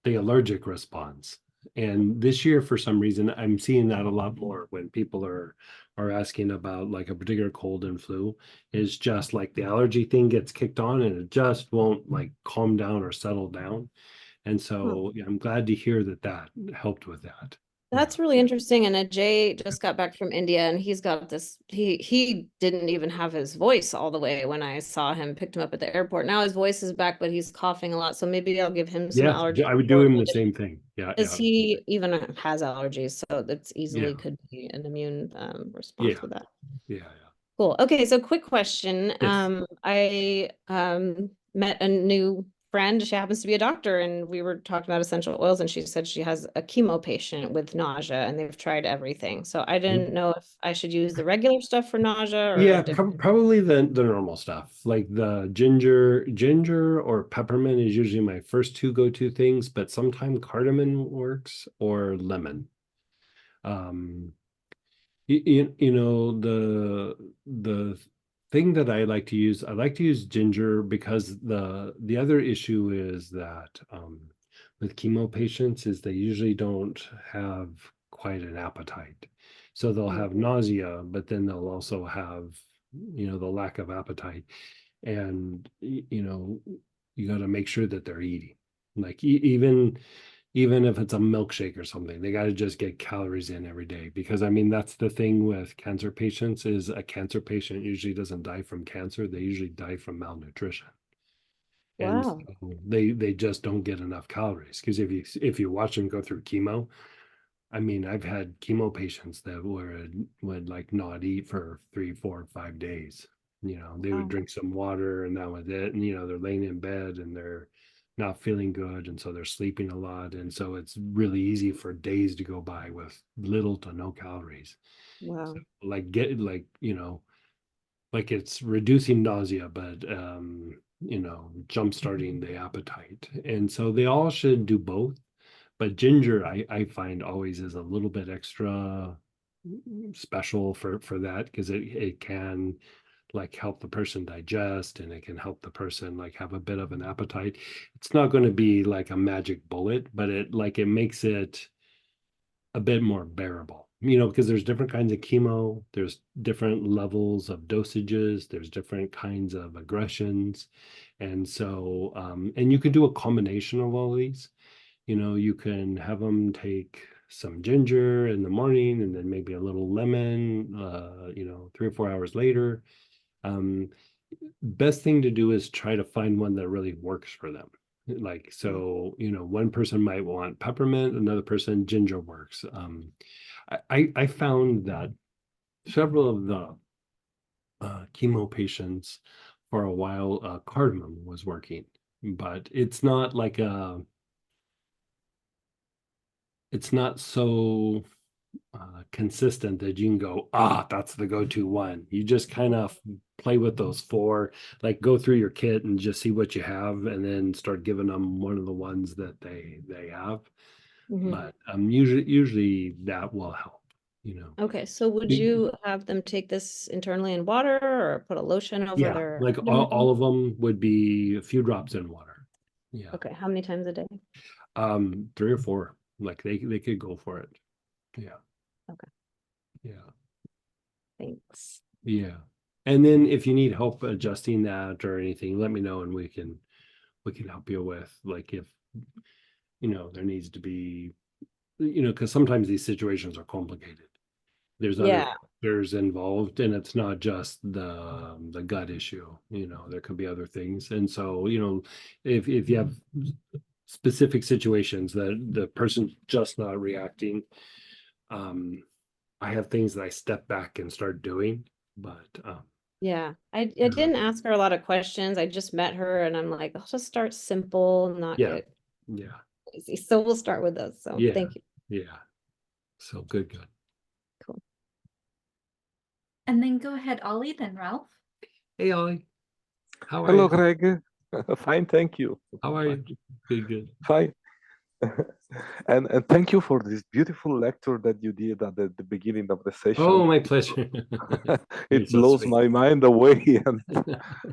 the allergic response. And this year, for some reason, I'm seeing that a lot more when people are asking about like a particular cold and flu. Is just like the allergy thing gets kicked on and it just won't like calm down or settle down. And so yeah, I'm glad to hear that helped with that. That's really interesting. And Jay just got back from India, and he's got this. He didn't even have his voice all the way when I saw him, picked him up at the airport. Now his voice is back, but he's coughing a lot. So maybe I'll give him some Yeah, allergy I would do support. him the same thing. Yeah, Because yeah, he even has allergies, so that's easily Yeah. could be an immune response Yeah. with that. yeah. Cool. Okay, so quick question. Yes. I met a new friend. She happens to be a doctor, and we were talking about essential oils, and she said she has a chemo patient with nausea, and they've tried everything. So I didn't know if I should use the regular stuff for nausea or a Yeah, different. probably the normal stuff like the ginger or peppermint is usually my first two go-to things, but sometimes cardamom works or lemon. Um, you know the thing that I like to use ginger because the other issue is that with chemo patients is they usually don't have quite an appetite. So they'll have nausea, but then they'll also have, you know, the lack of appetite. And you know, you got to make sure that they're eating. Like even if it's a milkshake or something, they got to just get calories in every day. Because I mean, that's the thing with cancer patients is a cancer patient usually doesn't die from cancer. They usually die from malnutrition. And so Wow. they just don't get enough calories. Because if you watch them go through chemo, I mean, I've had chemo patients that would like not eat for 3, 4, 5 days. You know, they would Wow. drink some water and that was it. And you know, they're laying in bed and they're not feeling good, and so they're sleeping a lot. And so it's really easy for days to go by with little to no calories. Wow. So like you know, like it's reducing nausea, but you know, jump starting the appetite. And so they all should do both. But ginger, I find always is a little bit extra special for that because it can like help the person digest and it can help the person like have a bit of an appetite. It's not going to be like a magic bullet, but it makes it a bit more bearable. You know, because there's different kinds of chemo, there's different levels of dosages, there's different kinds of aggressions. And so and you could do a combination of all these. You know, you can have them take some ginger in the morning and then maybe a little lemon, you know, 3 or 4 hours later. Um, Best thing to do is try to find one that really works for them. Like, so, you know, one person might want peppermint, another person ginger works. I found that several of the chemo patients for a while, cardamom was working, but it's not so consistent that you can go, that's the go-to one. You just kind of play with those four, like go through your kit and just see what you have, and then start giving them one of the ones that they have. But usually that will help, you know. Okay, so would you have them take this internally in water or put a lotion over Yeah, their like abdomen? all of them would be a few drops in water. Yeah. Okay, how many times a day? 3 or 4. Like they could go for it. Yeah. Okay. Yeah. Thanks. Yeah. And then if you need help adjusting that or anything, let me know and we can help you with like if you know there needs to be, you know, because sometimes these situations are complicated. There's other Yeah. factors involved, and it's not just the gut issue. You know, there could be other things. And so, you know, if you have specific situations that the person's just not reacting, I have things that I step back and start doing, but Yeah. I didn't ask her a lot of questions. I just met her and I'm like, I'll just start simple, not yeah, get yeah, crazy. So we'll start with those. So yeah, thank you. yeah. So good. Cool. And then go ahead, Ollie, then Ralph. Hey, Ollie, how are Hello, you? Greg. Fine, thank you. How are you? Good. Fine. And thank you for this beautiful lecture that you did at the beginning of the session. Oh, my pleasure. You're It so blows sweet. my mind away, and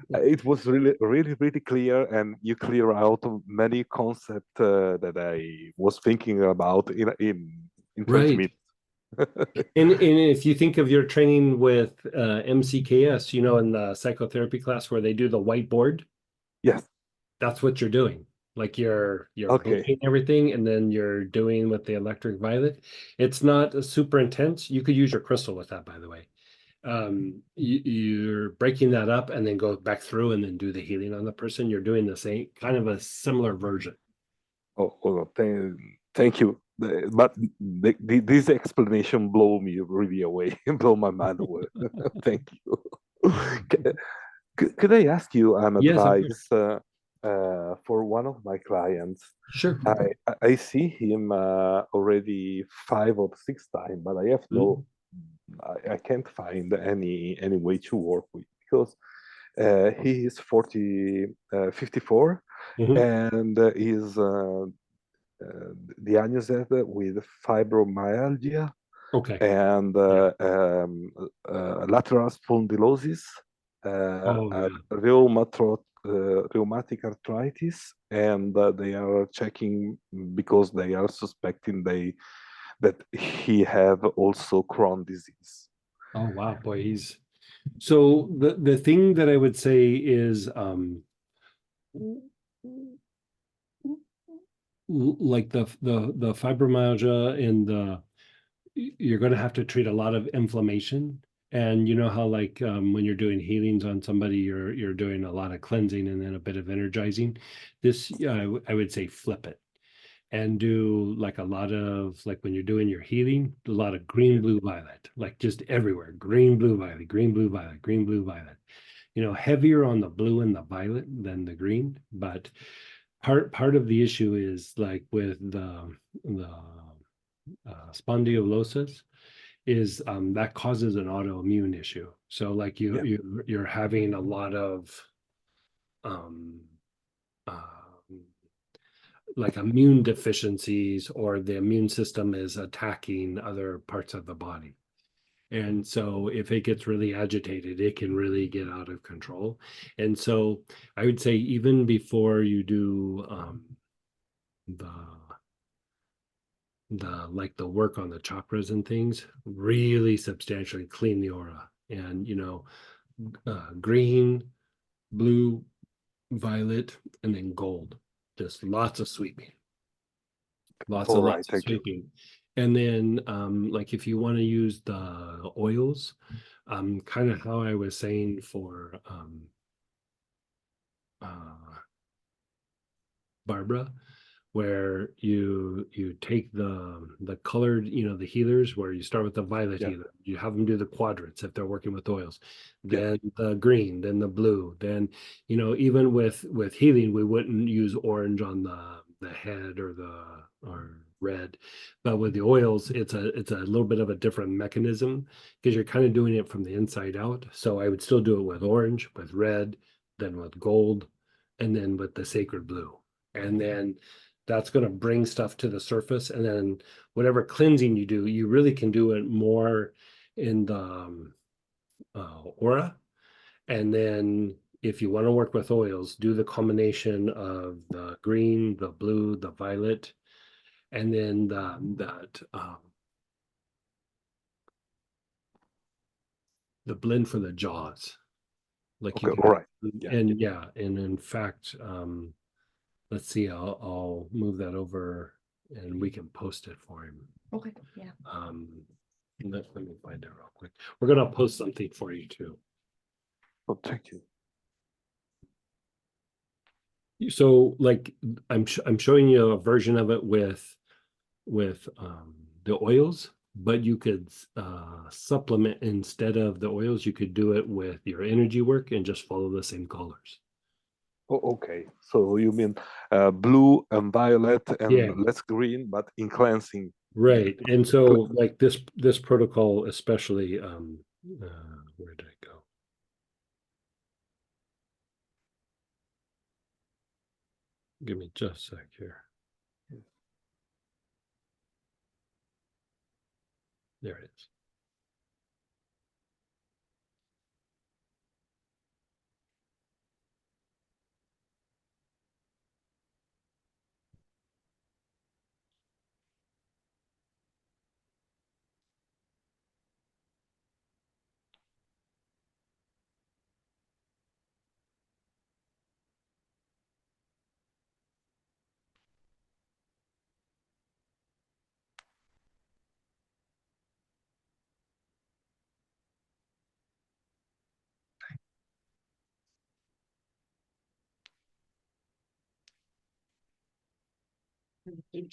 it was really clear, and you clear out many concepts that I was thinking about in 20 Right. minutes. And if you think of your training with MCKS, you know, in the psychotherapy class where they do the whiteboard, Yes. that's what you're doing. Like you're Okay. blinking everything, and then you're doing with the electric violet. It's not super intense. You could use your crystal with that, by the way. You're breaking that up and then go back through and then do the healing on the person. You're doing the same kind of a similar version. Thank you. But this explanation blow me really away, blow my mind away. Thank you. Could I ask you an Yes, of advice for one of my clients? Sure. I see him already 5 or 6 times, but I have no, I can't find any way to work with, because he is 54 Mhm. and is diagnosed with fibromyalgia Okay. and lateral spondylosis, Oh, yeah. rheumatic arthritis, and they are checking because they are suspecting that he have also Crohn's disease. Oh, wow, boy. So the thing that I would say is like the fibromyalgia and you're going to have to treat a lot of inflammation. And you know how like when you're doing healings on somebody, you're doing a lot of cleansing and then a bit of energizing. This I would say flip it and do like a lot of, like when you're doing your healing, a lot of green, blue, violet, like just everywhere, green, blue, violet, green, blue, violet, green, blue, violet. You know, heavier on the blue and the violet than the green, but part of the issue is like with the spondylosis is that causes an autoimmune issue. So like Yeah. you're having a lot of um, uh, like immune deficiencies, or the immune system is attacking other parts of the body. And so if it gets really agitated, it can really get out of control. And so I would say even before you do the like the work on the chakras and things, really substantially clean the aura. And you know, green, blue, violet, and then gold. Just lots of sweeping. Lots All of right, thank you. sweeping. And then like if you want to use the oils, kind of how I was saying for Barbara, where you take the colored, you know, the healers, where you start with the violet Yeah. healer, you have them do the quadrants if they're working with oils, Yeah. then the green, then the blue, then, you know, even with healing, we wouldn't use orange on the head or red, but with the oils, it's a little bit of a different mechanism, because you're kind of doing it from the inside out. So I would still do it with orange, with red, then with gold, and then with the sacred blue. And then that's going to bring stuff to the surface. And then whatever cleansing you do, you really can do it more in the aura. And then if you want to work with oils, do the combination of the green, the blue, the violet, and then the blend for the jaws. Like Okay. you can, All right. Yeah. and yeah, and in fact, let's see, I'll move that over and we can post it for him. Okay, yeah. Let me find it real quick. We're gonna post something for you too. Oh, thank you. So like I'm showing you a version of it with the oils, but you could supplement instead of the oils, you could do it with your energy work and just follow the same colors. Oh, okay. So you mean blue and violet and Yeah. less green, but in cleansing. Right. And so like this protocol especially where did it go? Give me just a sec here. There it is.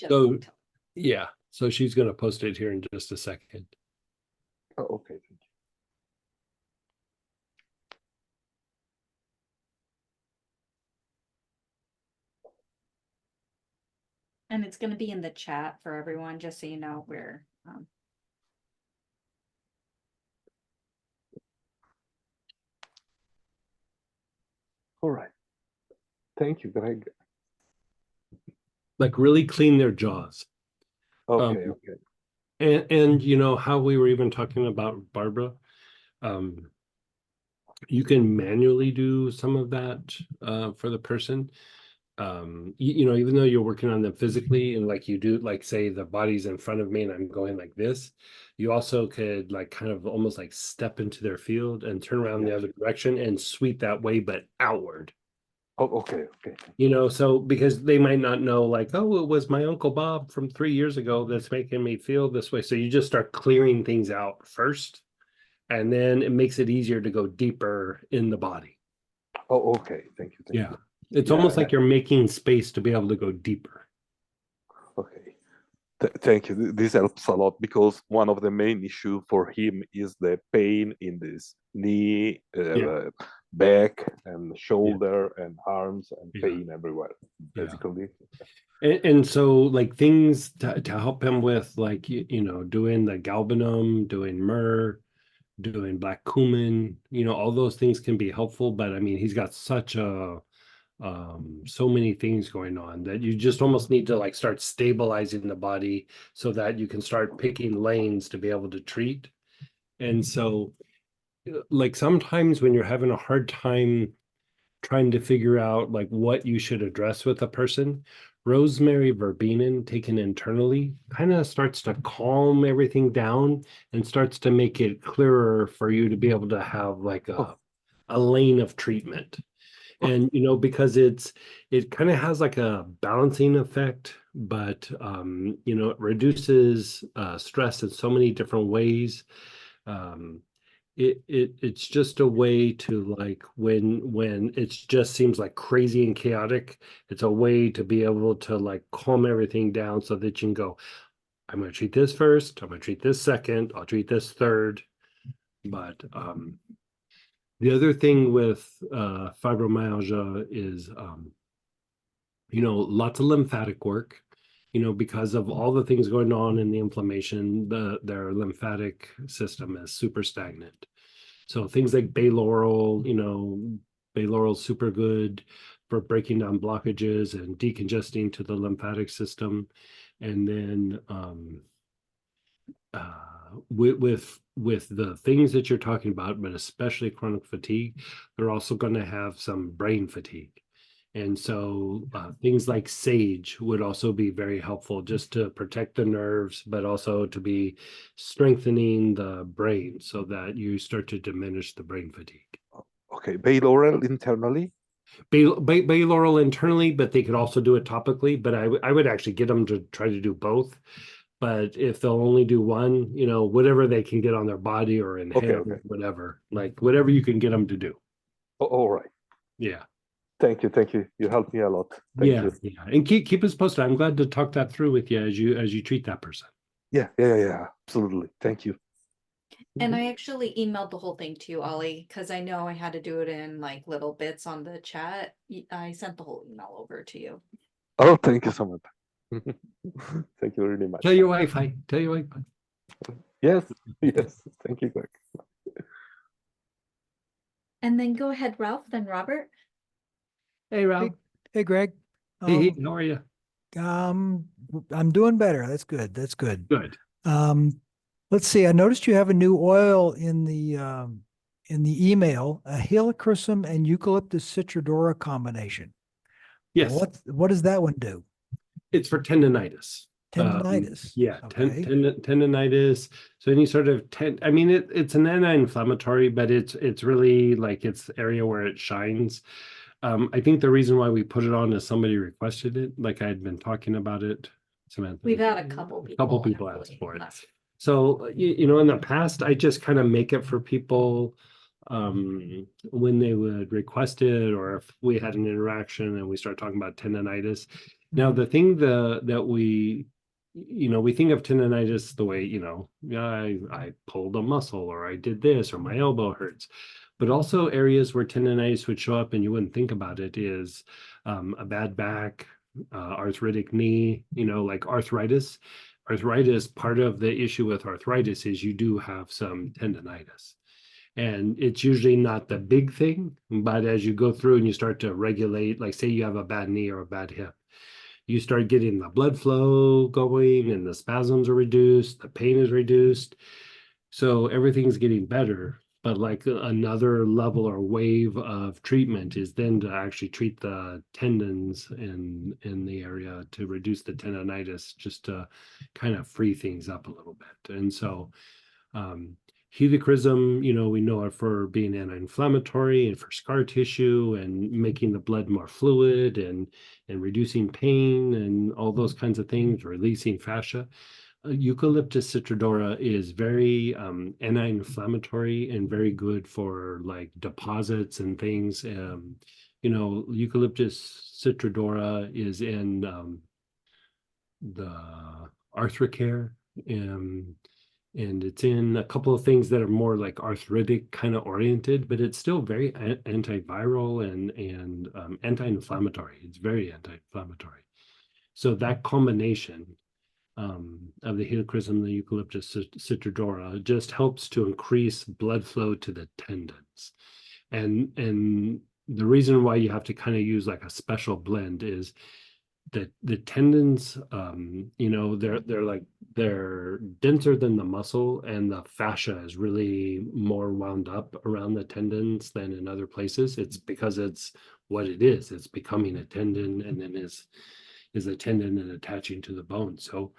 So yeah, so she's gonna post it here in just a second. Oh, okay. Thank you. And it's gonna be in the chat for everyone, just so you know where. All right. Thank you, Greg. Like really clean their jaws. Okay, okay. And you know how we were even talking about Barbara, you can manually do some of that for the person. You know, even though you're working on them physically and like you do, like say the body's in front of me and I'm going like this, you also could like kind of almost like step into their field and turn around the other direction and sweep that way, but outward. Oh, okay, okay. You know, so because they might not know, like, oh, it was my Uncle Bob from 3 years ago that's making me feel this way. So you just start clearing things out first, and then it makes it easier to go deeper in the body. Oh, okay. Thank you. Thank Yeah. you. It's Yeah, almost like you're making space to be able to go deeper. Okay. Thank you. This helps a lot because one of the main issue for him is the pain in this knee, back, and shoulder, and arms, and pain everywhere, basically. And so like things to help him with, like, you know, doing the galbanum, doing myrrh, doing black cumin, you know, all those things can be helpful. But I mean, he's got such a so many things going on that you just almost need to like start stabilizing the body so that you can start picking lanes to be able to treat. And so like sometimes when you're having a hard time trying to figure out like what you should address with a person, rosemary verbena taken internally kind of starts to calm everything down and starts to make it clearer for you to be able to have like a lane of treatment. And you know, because it kind of has like a balancing effect, but you know, it reduces stress in so many different ways. um it's just a way to like when it just seems like crazy and chaotic, it's a way to be able to like calm everything down so that you can go, I'm going to treat this first, I'm going to treat this second, I'll treat this third. But the other thing with fibromyalgia is, you know, lots of lymphatic work, you know, because of all the things going on in the inflammation, their lymphatic system is super stagnant. So things like Bayloral, you know, Bayloral super good for breaking down blockages and decongesting to the lymphatic system. And then with the things that you're talking about, but especially chronic fatigue, they're also going to have some brain fatigue. And so things like sage would also be very helpful just to protect the nerves, but also to be strengthening the brain so that you start to diminish the brain fatigue. Okay, Bayloral internally? Bayloral internally, but they could also do it topically. But I would actually get them to try to do both. But if they'll only do one, whatever they can get on their body or inhale, Okay. whatever, like whatever you can get them to do. All right. Yeah. Thank you. You helped me a lot. Thank Yeah. you. Yeah. And keep us posted. I'm glad to talk that through with you as you treat that person. Yeah. Absolutely. Thank you. And I actually emailed the whole thing to you, Ollie, because I know I had to do it in like little bits on the chat. I sent the whole email over to you. Oh, thank you so much. Thank you very much. Tell your wife hi. Tell your wife hi. Yes. Thank you, Greg. And then go ahead, Ralph, then Robert. Hey, Ralph. Hey, Greg. Hey, how are you? I'm doing better. That's good. That's good. Good. Let's see. I noticed you have a new oil in the email, a helichrysum and eucalyptus citriodora combination. Yes. What does that one do? It's for tendinitis. Tendinitis. Yeah, Okay. tendinitis. So any sort of it's an anti-inflammatory, but it's really like it's the area where it shines. I think the reason why we put it on is somebody requested it, like I had been talking about it. Samantha. We've had a couple people. Ask for it. So in the past, I just kind of make it for people when they would request it, or if we had an interaction and we start talking about tendinitis. Now, the thing that we think of tendinitis the way, I pulled a muscle, or I did this, or my elbow hurts. But also areas where tendinitis would show up and you wouldn't think about it is a bad back, arthritic knee, like arthritis. Arthritis, part of the issue with arthritis is you do have some tendinitis. And it's usually not the big thing, but as you go through and you start to regulate, like say you have a bad knee or a bad hip, you start getting the blood flow going and the spasms are reduced, the pain is reduced. So everything's getting better. But like another level or wave of treatment is then to actually treat the tendons in the area to reduce the tendinitis, just to kind of free things up a little bit. And so helichrysum, we know it for being anti-inflammatory and for scar tissue and making the blood more fluid and reducing pain and all those kinds of things, releasing fascia. Eucalyptus citriodora is very anti-inflammatory and very good for like deposits and things. Eucalyptus citriodora is in the arthrocare, and it's in a couple of things that are more like arthritic kind of oriented, but it's still very antiviral and anti-inflammatory. It's very anti-inflammatory. So that combination of the helichrysum and the eucalyptus citriodora just helps to increase blood flow to the tendons. And the reason why you have to kind of use like a special blend is that the tendons, they're denser than the muscle, and the fascia is really more wound up around the tendons than in other places. It's because it's what it is. It's becoming a tendon, and then is a tendon and attaching to the bone. So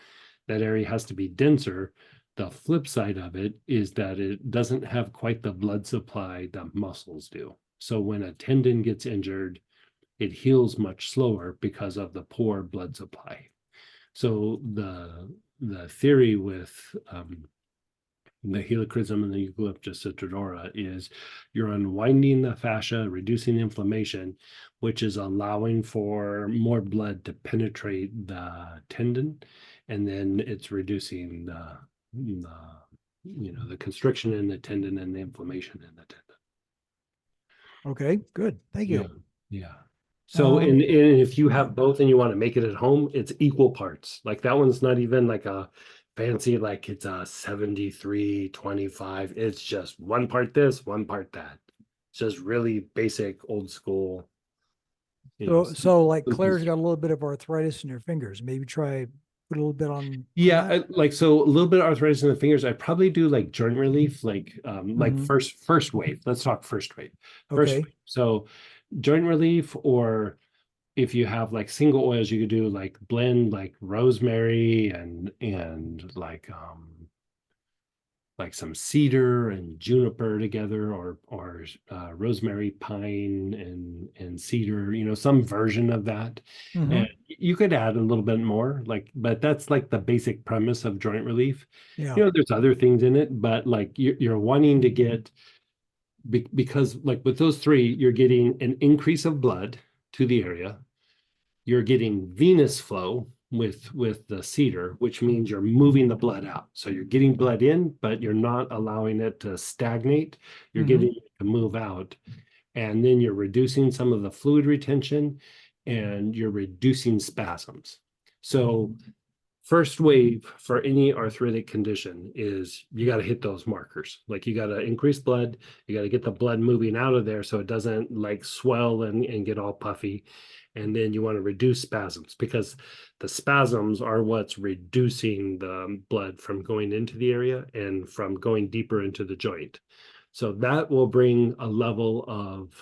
that area has to be denser. The flip side of it is that it doesn't have quite the blood supply that muscles do. So when a tendon gets injured, it heals much slower because of the poor blood supply. So the theory with the helichrysum and the eucalyptus citriodora is you're unwinding the fascia, reducing inflammation, which is allowing for more blood to penetrate the tendon, and then it's reducing the constriction in the tendon and the inflammation in the tendon. Okay, good. Thank you. Yeah. So and if you have both and you want to make it at home, it's equal parts. Like that one's not even like a fancy, like it's a 73-25. It's just one part this, one part that. It's just really basic, old school. So like Claire's got a little bit of arthritis in her fingers. Maybe try put a little bit on. Yeah, so a little bit of arthritis in the fingers. I probably do like joint relief, like first wave. Let's talk first wave. First wave. So joint relief, or if you have like single oils, you could do like blend like rosemary and like some cedar and juniper together, or rosemary, pine and cedar, some version of that. And You could add a little bit more, like, but that's like the basic premise of joint relief. Yeah. You know, there's other things in it, but like you're wanting to get, because like with those three, you're getting an increase of blood to the area. You're getting venous flow with the cedar, which means you're moving the blood out. So you're getting blood in, but you're not allowing it to stagnate. You're Mhm. getting it to move out. And then you're reducing some of the fluid retention and you're reducing spasms. So first wave for any arthritic condition is you got to hit those markers. Like you got to increase blood, you got to get the blood moving out of there so it doesn't like swell and get all puffy. And then you want to reduce spasms, because the spasms are what's reducing the blood from going into the area and from going deeper into the joint. So that will bring a level of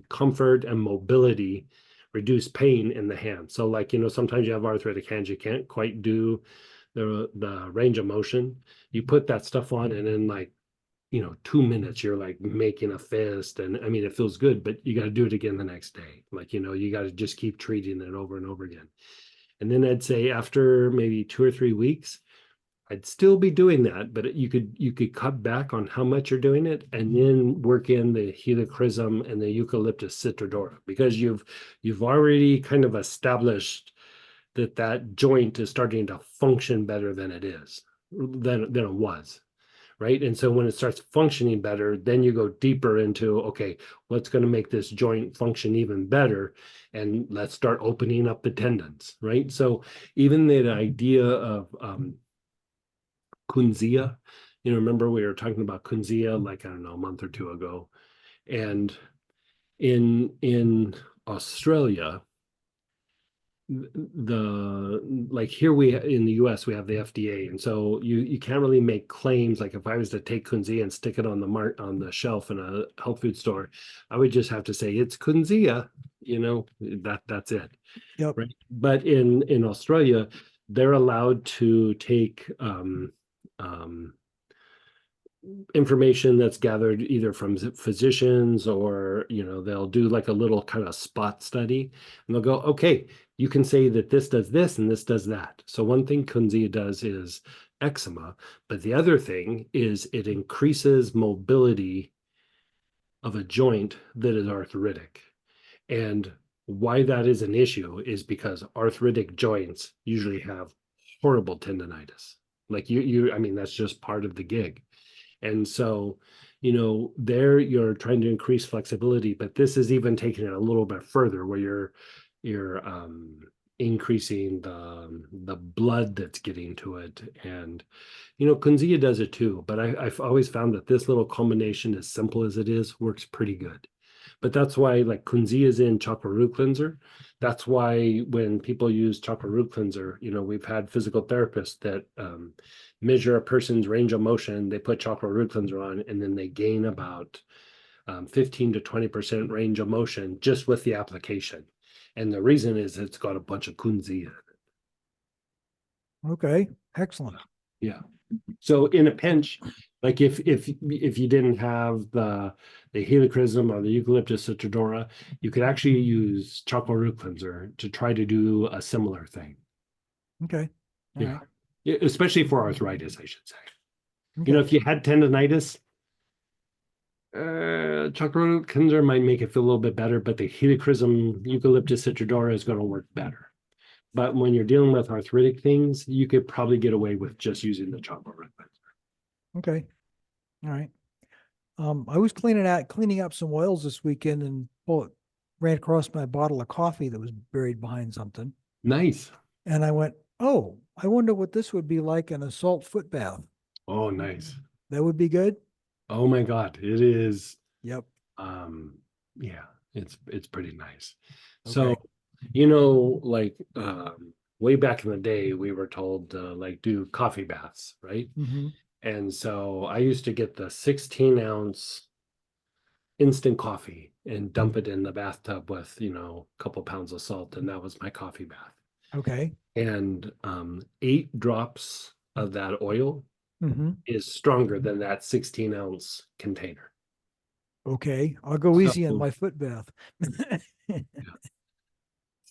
comfort and mobility, reduce pain in the hand. So like, you know, sometimes you have arthritic hands, you can't quite do the range of motion. You put that stuff on and in like, you know, 2 minutes, you're like making a fist. And I mean, it feels good, but you got to do it again the next day. Like, you know, you got to just keep treating it over and over again. And then I'd say after maybe 2 or 3 weeks, I'd still be doing that, but you could cut back on how much you're doing it, and then work in the helichrysum and the eucalyptus citriodora, because you've already kind of established that joint is starting to function better than it is than it was, right? And so when it starts functioning better, then you go deeper into, okay, what's going to make this joint function even better, and let's start opening up the tendons, right? So even the idea of Kunzia. You know, remember we were talking about Kunzia like, I don't know, a month or two ago. And in Australia, like here in the US we have the FDA, and so you can't really make claims. Like if I was to take Kunzia and stick it on the shelf in a health food store, I would just have to say it's Kunzia, you know, that's it. Yep. Right. But in Australia, they're allowed to take information that's gathered either from physicians, or, you know, they'll do like a little kind of spot study, and they'll go, okay, you can say that this does this and this does that. So one thing Kunzia does is eczema, but the other thing is it increases mobility of a joint that is arthritic. And why that is an issue is because arthritic joints usually have horrible tendinitis. Like I mean, that's just part of the gig. And so, you know, there you're trying to increase flexibility, but this is even taking it a little bit further, where you're increasing the blood that's getting to it. And, you know, Kunzia does it too, but I've always found that this little combination, as simple as it is, works pretty good. But that's why, like, Kunzia is in chakra root cleanser. That's why when people use chakra root cleanser, you know, we've had physical therapists that measure a person's range of motion. They put chakra root cleanser on, and then they gain about 15 to 20% range of motion just with the application. And the reason is it's got a bunch of Kunzia. Okay. Excellent. Yeah. So in a pinch, like if you didn't have the helichrysum or the eucalyptus citriodora, you could actually use chakra root cleanser to try to do a similar thing. Okay. All Yeah. right. Especially for arthritis, I should say. Okay. You know, if you had tendinitis, chakra root cleanser might make it feel a little bit better, but the helichrysum eucalyptus citriodora is going to work better. But when you're dealing with arthritic things, you could probably get away with just using the chakra root cleanser. Okay. All right. I was cleaning up some oils this weekend, and ran across my bottle of coffee that was buried behind something. Nice. And I went, oh, I wonder what this would be like in a salt foot bath. Oh, nice. That would be good. Oh my God, it is. Yep. Yeah, it's pretty nice. Okay. So, you know, like way back in the day, we were told to like do coffee baths, right? Mm-hmm. And so I used to get the 16-ounce instant coffee and dump it in the bathtub with, you know, a couple pounds of salt, and that was my coffee bath. Okay. And 8 drops of that oil Mm-hmm. is stronger than that 16-ounce container. Okay. I'll go easy on So- my foot bath.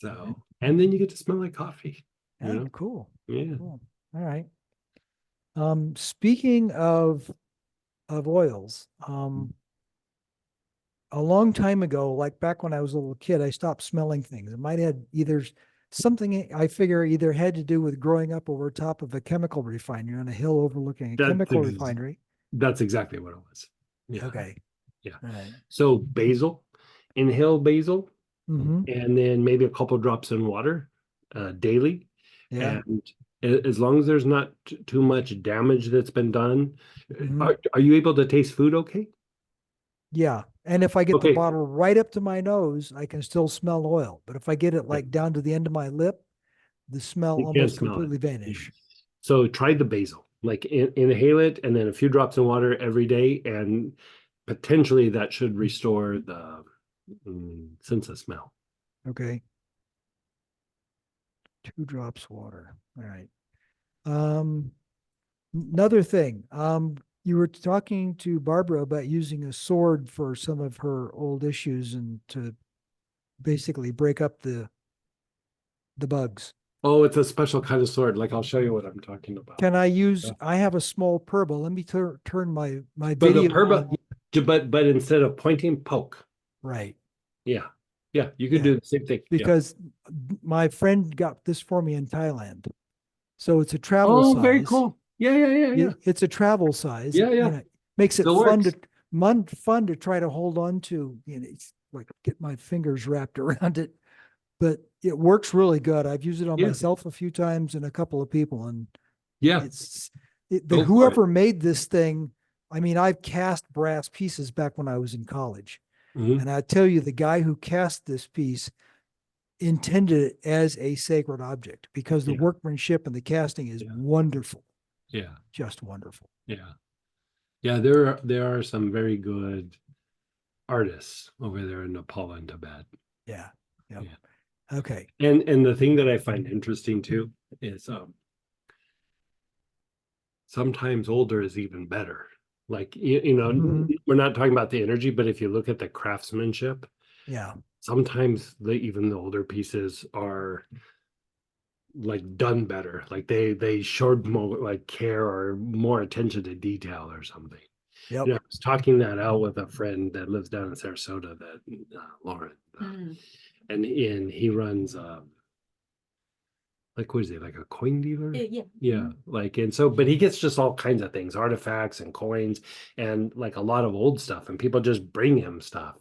So, and then you get to smell like coffee. You Yeah, know? cool. Yeah. Cool. All right. Speaking of oils, a long time ago, like back when I was a little kid, I stopped smelling things. It might have either something I figure either had to do with growing up over top of a chemical refinery on a hill overlooking a That's chemical ex- refinery. That's exactly what it was. Yeah. Okay. Yeah. All right. So basil, inhale basil, Mm-hmm. and then maybe a couple drops in water daily. Yeah. And as long as there's not too much damage that's been done, Mhm. are you able to taste food okay? Yeah. And if I get the Okay. bottle right up to my nose, I can still smell oil. But if I get it like down to the end of my lip, the smell You can't almost smell it. completely vanish. So try the basil, like inhale it and then a few drops in water every day, and potentially that should restore the sense of smell. Okay. 2 drops water. All right. Another thing, you were talking to Barbara about using a sword for some of her old issues and to basically break up the bugs. Oh, it's a special kind of sword. Like I'll show you what I'm talking about. Can I use, Yeah. I have a small purba. Let me turn my But the video purba, on. but instead of pointing, poke. Right. Yeah. Yeah, you could Yeah. do the same thing. Yeah. Because my friend got this for me in Thailand. So it's a travel Oh, size. very cool. Yeah. It's a travel size. Yeah, yeah. You know, makes it Still fun works. fun to try to hold on to. You know, it's like get my fingers wrapped around it, but it works really good. I've used it on Yeah. myself a few times and a couple of people, and Yeah. Go for whoever made this thing. I mean, I've cast brass pieces back when I was in college, Mhm. and I tell you, the guy who cast this piece intended it as a sacred object because the Yeah. workmanship and the casting is Yeah. wonderful, Yeah. just wonderful. Yeah. Yeah, there are some very good artists over there in Nepal and Tibet. Yeah. Yep. Yeah. Okay. And the thing that I find interesting too is sometimes older is even better. Like you know, Mhm. we're not talking about the energy, but if you look at the craftsmanship, Yeah. sometimes even the older pieces are like done better. Like they showed more like care or more attention to detail or something. Yep. You know, I was talking that out with a friend that lives down in Sarasota, that Lauren, and he runs like what is it, like a coin dealer? Yeah, like, and so but he gets just all kinds of things, artifacts and coins and like a lot of old stuff, and people just bring him stuff.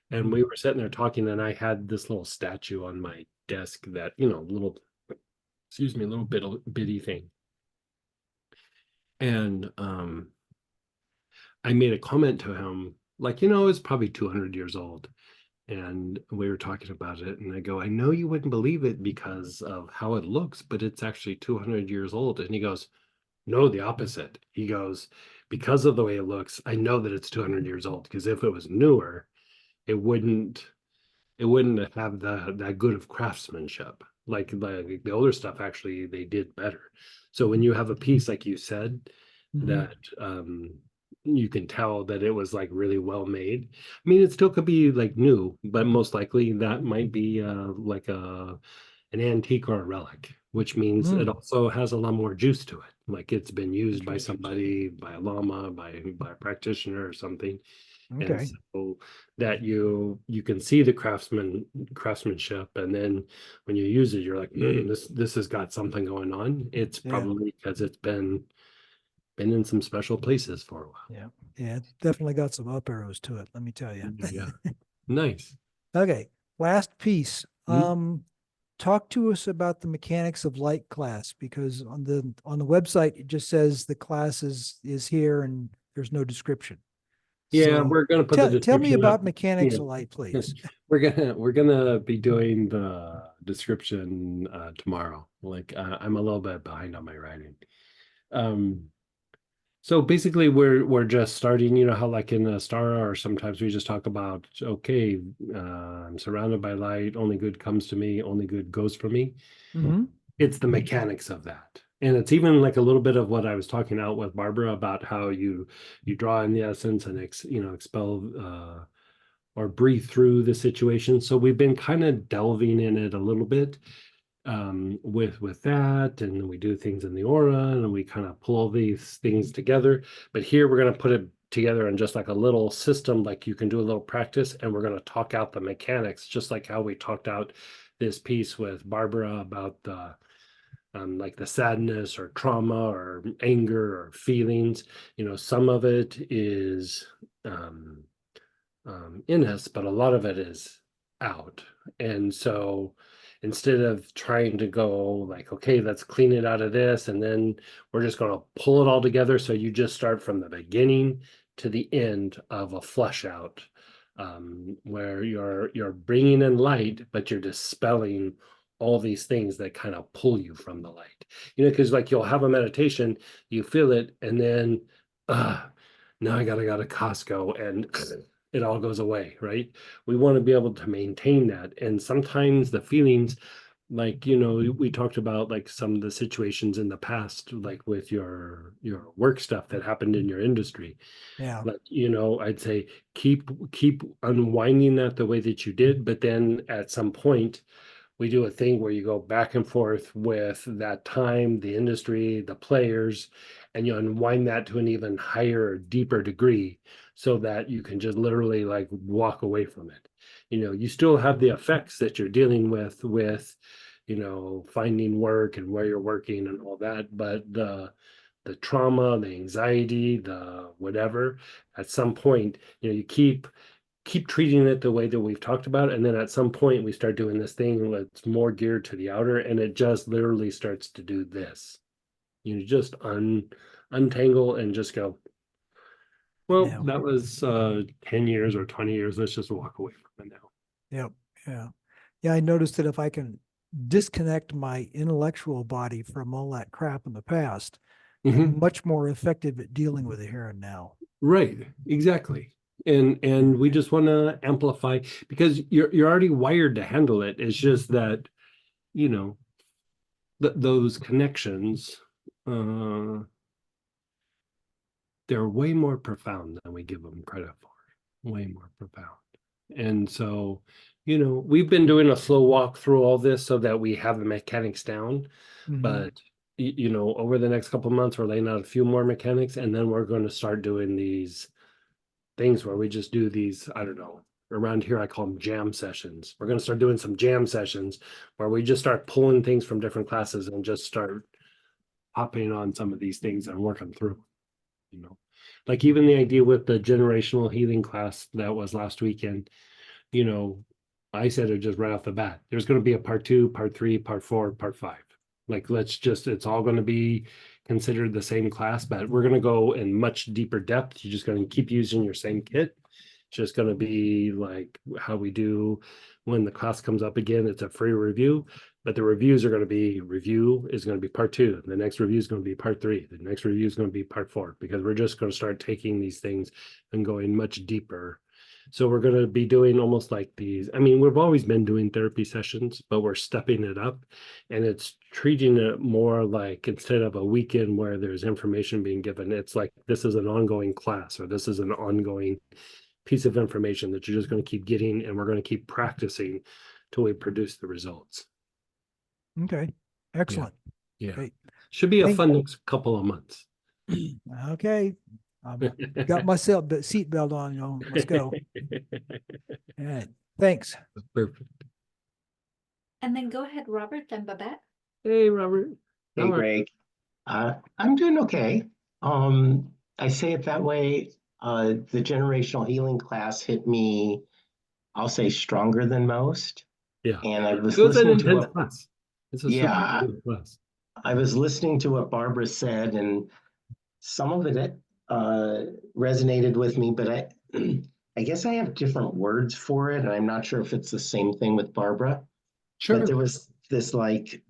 And we were sitting there talking, and I had this little statue on my desk that, you know, little, excuse me, a little bitty thing. And I made a comment to him, like, you know, it's probably 200 years old. And we were talking about it, and I go, I know you wouldn't believe it because of how it looks, but it's actually 200 years old. And he goes, no, the opposite. He goes, because of the way it looks, I know that it's 200 years old, because if it was newer, it wouldn't have that good of craftsmanship. Like the older stuff, actually, they did better. So when you have a piece, like you said, that you can tell that it was like really well made. I mean, it still could be like new, but most likely that might be like an antique or a relic, which means it also has a lot more juice to it. Like it's been used by somebody, by a lama, by a practitioner or something. Okay. And so that you can see the craftsmanship, and then when you use it, you're like, this has got something going on. It's probably because it's been in some special places for a while. Yeah. Yeah. It's definitely got some up arrows to it. Let me tell you. Yeah. Nice. Okay. Last piece. Mhm. Talk to us about the mechanics of light class, because on the website it just says the class is here and there's no description. Yeah, So we're gonna put the tell me description about up. mechanics Yeah. of light, please. We're gonna be doing the description tomorrow. Like I'm a little bit behind on my writing. So basically we're just starting, you know how like in a star, or sometimes we just talk about, okay, I'm surrounded by light, only good comes to me, only good goes for me. It's the mechanics of that. And it's even like a little bit of what I was talking out with Barbara about how you draw in the essence and expel or breathe through the situation. So we've been kind of delving in it a little bit with that, and we do things in the aura, and we kind of pull these things together. But here we're going to put it together in just like a little system, like you can do a little practice, and we're going to talk out the mechanics, just like how we talked out this piece with Barbara about the like the sadness or trauma or anger or feelings. You know, some of it is in us, but a lot of it is out. And so instead of trying to go like, okay, let's clean it out of this, and then we're just going to pull it all together. So you just start from the beginning to the end of a flush out, where you're bringing in light, but you're dispelling all these things that kind of pull you from the light. You know, because like you'll have a meditation, you feel it, and then now I gotta go to Costco, and it all goes away, right? We want to be able to maintain that. And sometimes the feelings, like, you know, we talked about like some of the situations in the past, like with your work stuff that happened in your industry. Yeah. Like, you know, I'd say keep unwinding that the way that you did, but then at some point we do a thing where you go back and forth with that time, the industry, the players, and you unwind that to an even higher, deeper degree, so that you can just literally like walk away from it. You know, you still have the effects that you're dealing with, you know, finding work and where you're working and all that, but the trauma, the anxiety, the whatever, at some point, you know, you keep treating it the way that we've talked about, and then at some point we start doing this thing that's more geared to the outer, and it just literally starts to do this. You just untangle and just go, well, Yeah. that was 10 years or 20 years, let's just walk away from it now. Yep. Yeah. Yeah. I noticed that if I can disconnect my intellectual body from all that crap in the past, I'm much more effective at dealing with it here and now. Right, exactly. And we just want to amplify, because you're already wired to handle it. It's just that, you know, those connections, they're way more profound than we give them credit for. Way more profound. And so, you know, we've been doing a slow walk through all this so that we have the mechanics down. But you know, over the next couple of months, we're laying out a few more mechanics, and then we're going to start doing these things where we just do these, I don't know, around here I call them jam sessions. We're going to start doing some jam sessions where we just start pulling things from different classes and just start hopping on some of these things and working through, you know. Like even the idea with the generational healing class that was last weekend, you know, I said it just right off the bat, there's going to be a part 2, part 3, part 4, part 5. Like, it's all going to be considered the same class, but we're going to go in much deeper depth. You're just going to keep using your same kit. It's just going to be like how we do when the class comes up again. It's a free review, but the reviews are going to be, review is going to be part 2. The next review is going to be part 3. The next review is going to be part 4, because we're just going to start taking these things and going much deeper. So we're going to be doing almost like these. I mean, we've always been doing therapy sessions, but we're stepping it up, and it's treating it more like, instead of a weekend where there's information being given, it's like this is an ongoing class, or this is an ongoing piece of information that you're just going to keep getting, and we're going to keep practicing till we produce the results. Okay. Excellent. Yeah. Okay. Should be a fun next couple of months. Okay. Got my seatbelt on, you know, let's go. All right. Thanks. Perfect. And then go ahead, Robert, then Babette. Hey, Robert. Hey, Greg. I'm doing okay. I say it that way. The generational healing class hit me, I'll say, stronger than most. Yeah. And I was It was an listening to intense what, class. It's a super intense class. I was listening to what Barbara said, and some of it resonated with me, but I guess I have different words for it, and I'm not sure if it's the same thing with Barbara. Sure. But there was this like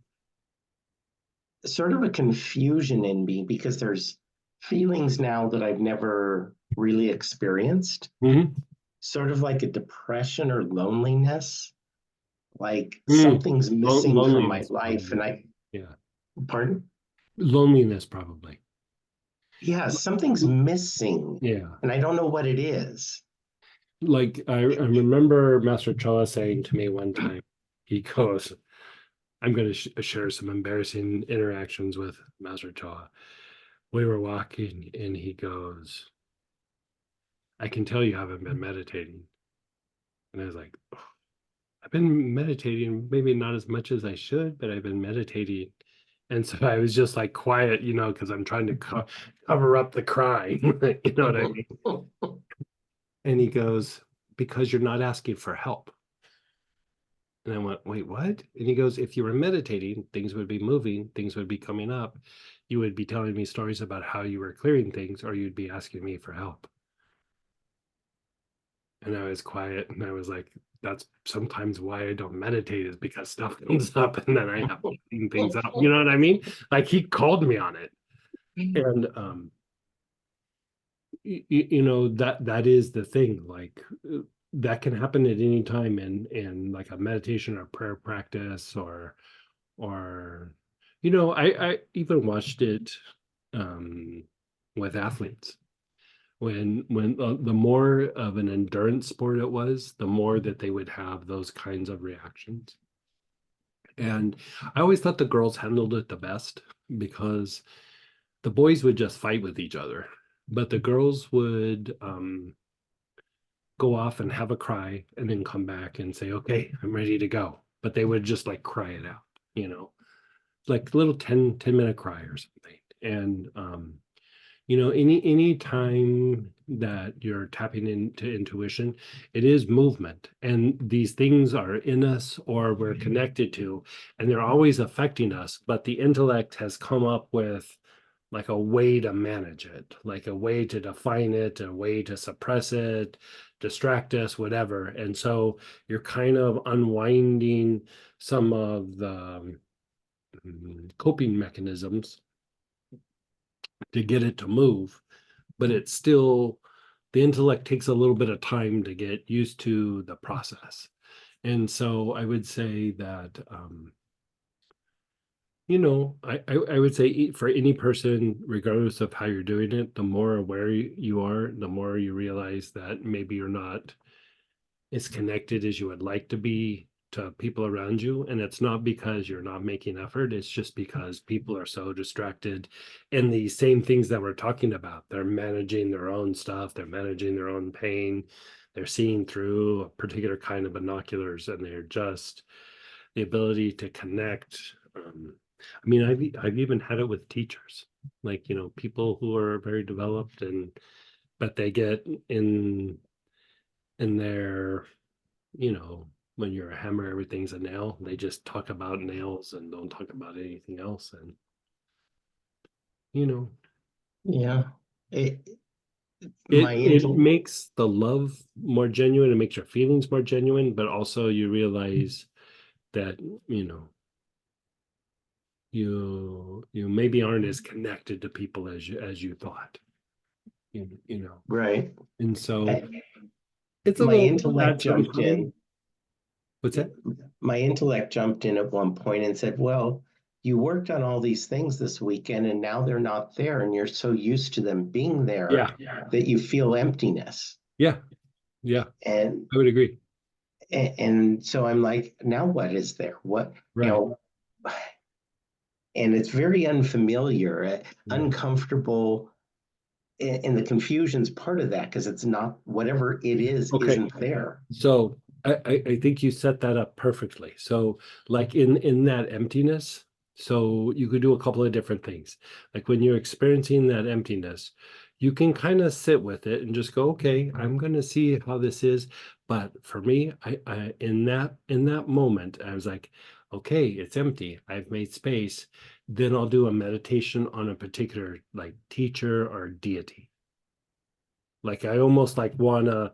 sort of a confusion in me, because there's feelings now that I've never really experienced, sort of like a depression or loneliness, like something's missing from my life. Probably. And pardon? Loneliness, probably. Yeah, something's missing. Yeah. And I don't know what it is. like I remember Master Choa saying to me one time, he goes, I'm going to share some embarrassing interactions with Master Choa. We were walking and he goes, I can tell you haven't been meditating. And I was like, oh, I've been meditating, maybe not as much as I should, but I've been meditating. And so I was just like quiet, you know, because I'm trying to cover up the cry. You know what I mean? And he goes, because you're not asking for help. And I went, wait, what? And he goes, if you were meditating, things would be moving, things would be coming up. You would be telling me stories about how you were clearing things, or you'd be asking me for help. And I was quiet and I was like, that's sometimes why I don't meditate, is because stuff comes up and then I have to clean things up. You know what I mean? Like he called me on it. And you know, that is the thing, like that can happen at any time in like a meditation or prayer practice, or you know, I even watched it with athletes. When the more of an endurance sport it was, the more that they would have those kinds of reactions. And I always thought the girls handled it the best, because the boys would just fight with each other, but the girls would go off and have a cry and then come back and say, okay, I'm ready to go. But they would just like cry it out, you know, like little 10-minute cry or something. And you know, any time that you're tapping into intuition, it is movement, and these things are in us or we're connected to, and they're always affecting us. But the intellect has come up with like a way to manage it, like a way to define it, a way to suppress it, distract us, whatever. And so you're kind of unwinding some of the coping mechanisms to get it to move, but it's still, the intellect takes a little bit of time to get used to the process. And so I would say that you know, I would say for any person, regardless of how you're doing it, the more aware you are, the more you realize that maybe you're not as connected as you would like to be to people around you. And it's not because you're not making effort, it's just because people are so distracted in the same things that we're talking about. They're managing their own stuff, they're managing their own pain, they're seeing through a particular kind of binoculars, and they're just the ability to connect. I mean, I've even had it with teachers, like, you know, people who are very developed, and but they get in their, you know, when you're a hammer, everything's a nail. They just talk about nails and don't talk about anything else. And you know, Yeah. It, it makes the love more genuine, it makes your feelings more genuine, but also you realize that, you know, you maybe aren't as connected to people as you thought. You know. right. And so it's a My little intellect jumped in. What's that? My intellect jumped in at one point and said, well, you worked on all these things this weekend and now they're not there, and you're so used to them being there that you feel emptiness. Yeah. And I would agree. and so I'm like, now what is there? What, right. You know, and it's very unfamiliar, uncomfortable, and the confusion's part of that, because it's not, whatever it is, isn't there. So I think you set that up perfectly. So like in that emptiness, so you could do a couple of different things. Like when you're experiencing that emptiness, you can kind of sit with it and just go, okay, I'm going to see how this is. But for me, I in that moment, I was like, okay, it's empty. I've made space. Then I'll do a meditation on a particular like teacher or deity. Like I almost like want to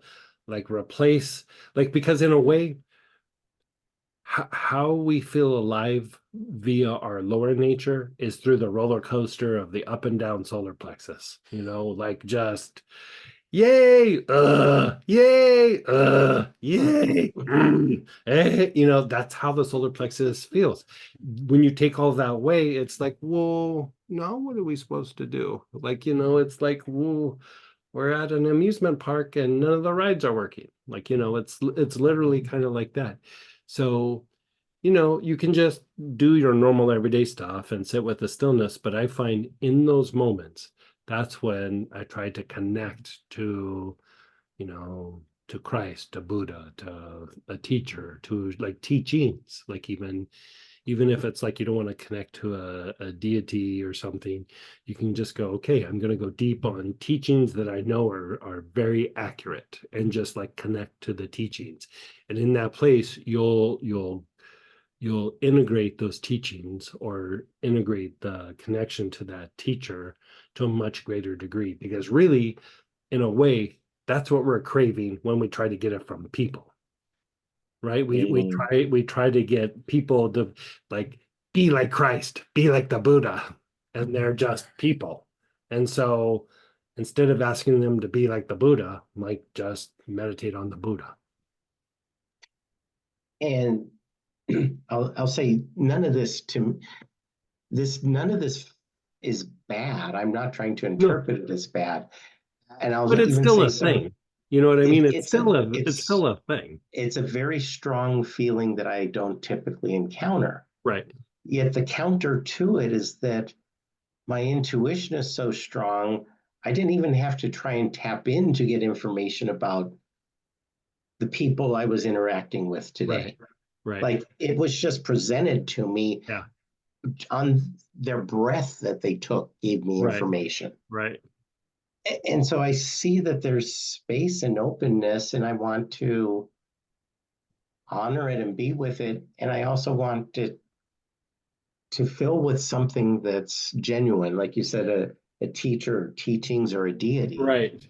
like replace, like, because in a way, how we feel alive via our lower nature is through the roller coaster of the up and down solar plexus, you know, like just yay, yay, yay, you know, that's how the solar plexus feels. When you take all that away, it's like, well, now what are we supposed to do? Like, you know, it's like, well, we're at an amusement park and none of the rides are working. Like, it's literally kind of like that. So, you can just do your normal everyday stuff and sit with the stillness. But I find in those moments, that's when I try to connect to, to Christ, to Buddha, to a teacher, to like teachings, like even if it's like you don't want to connect to a deity or something, you can just go, okay, I'm going to go deep on teachings that I know are very accurate, and just like connect to the teachings. And in that place, you'll integrate those teachings or integrate the connection to that teacher to a much greater degree, because really, in a way, that's what we're craving when we try to get it from people. Right? We try to get people to like be like Christ, be like the Buddha, and they're just people. And so instead of asking them to be like the Buddha, like just meditate on the Buddha. And I'll say none of this is bad. I'm not trying to interpret it as bad. And I'll But it's even still say a thing. You know what I mean? It's still a a thing. It's a very strong feeling that I don't typically encounter. Right. Yet the counter to it is that my intuition is so strong, I didn't even have to try and tap in to get information about the people I was interacting with today. Right. Like it was just presented to me. Yeah. On their breath that they took gave me information. Right. And so I see that there's space and openness, and I want to honor it and be with it. And I also want it to fill with something that's genuine, like you said, a teacher, teachings, or a deity. Right.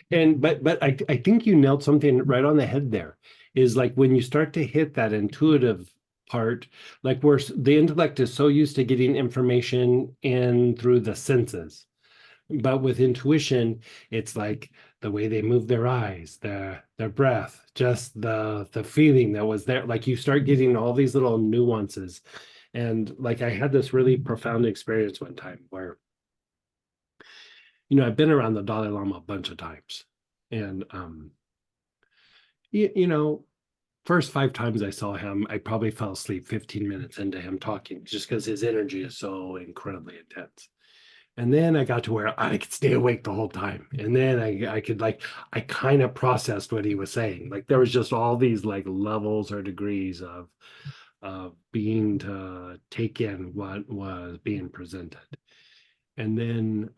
And but I think you nailed something right on the head there. Is like when you start to hit that intuitive part, like where the intellect is so used to getting information in through the senses. But with intuition, it's like the way they move their eyes, their breath, just the feeling that was there. Like you start getting all these little nuances. And like I had this really profound experience one time where, I've been around the Dalai Lama a bunch of times. And first 5 times I saw him, I probably fell asleep 15 minutes into him talking, just because his energy is so incredibly intense. And then I got to where I could stay awake the whole time. And then I could I kind of processed what he was saying. Like there was just all these like levels or degrees of being to take in what was being presented. And then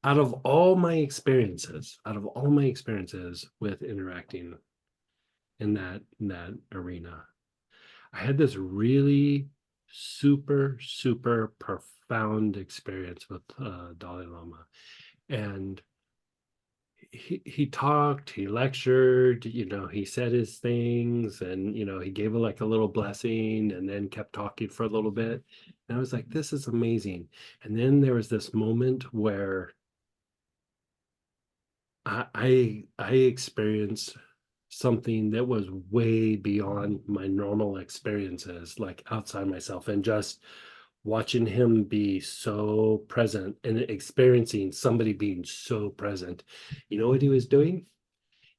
out of all my experiences with interacting in that arena, I had this really super profound experience with Dalai Lama. And he talked, he lectured, he said his things, and he gave a little blessing and then kept talking for a little bit. And I was like, this is amazing. And then there was this moment where I experienced something that was way beyond my normal experiences, like outside myself, and just watching him be so present and experiencing somebody being so present. You know what he was doing?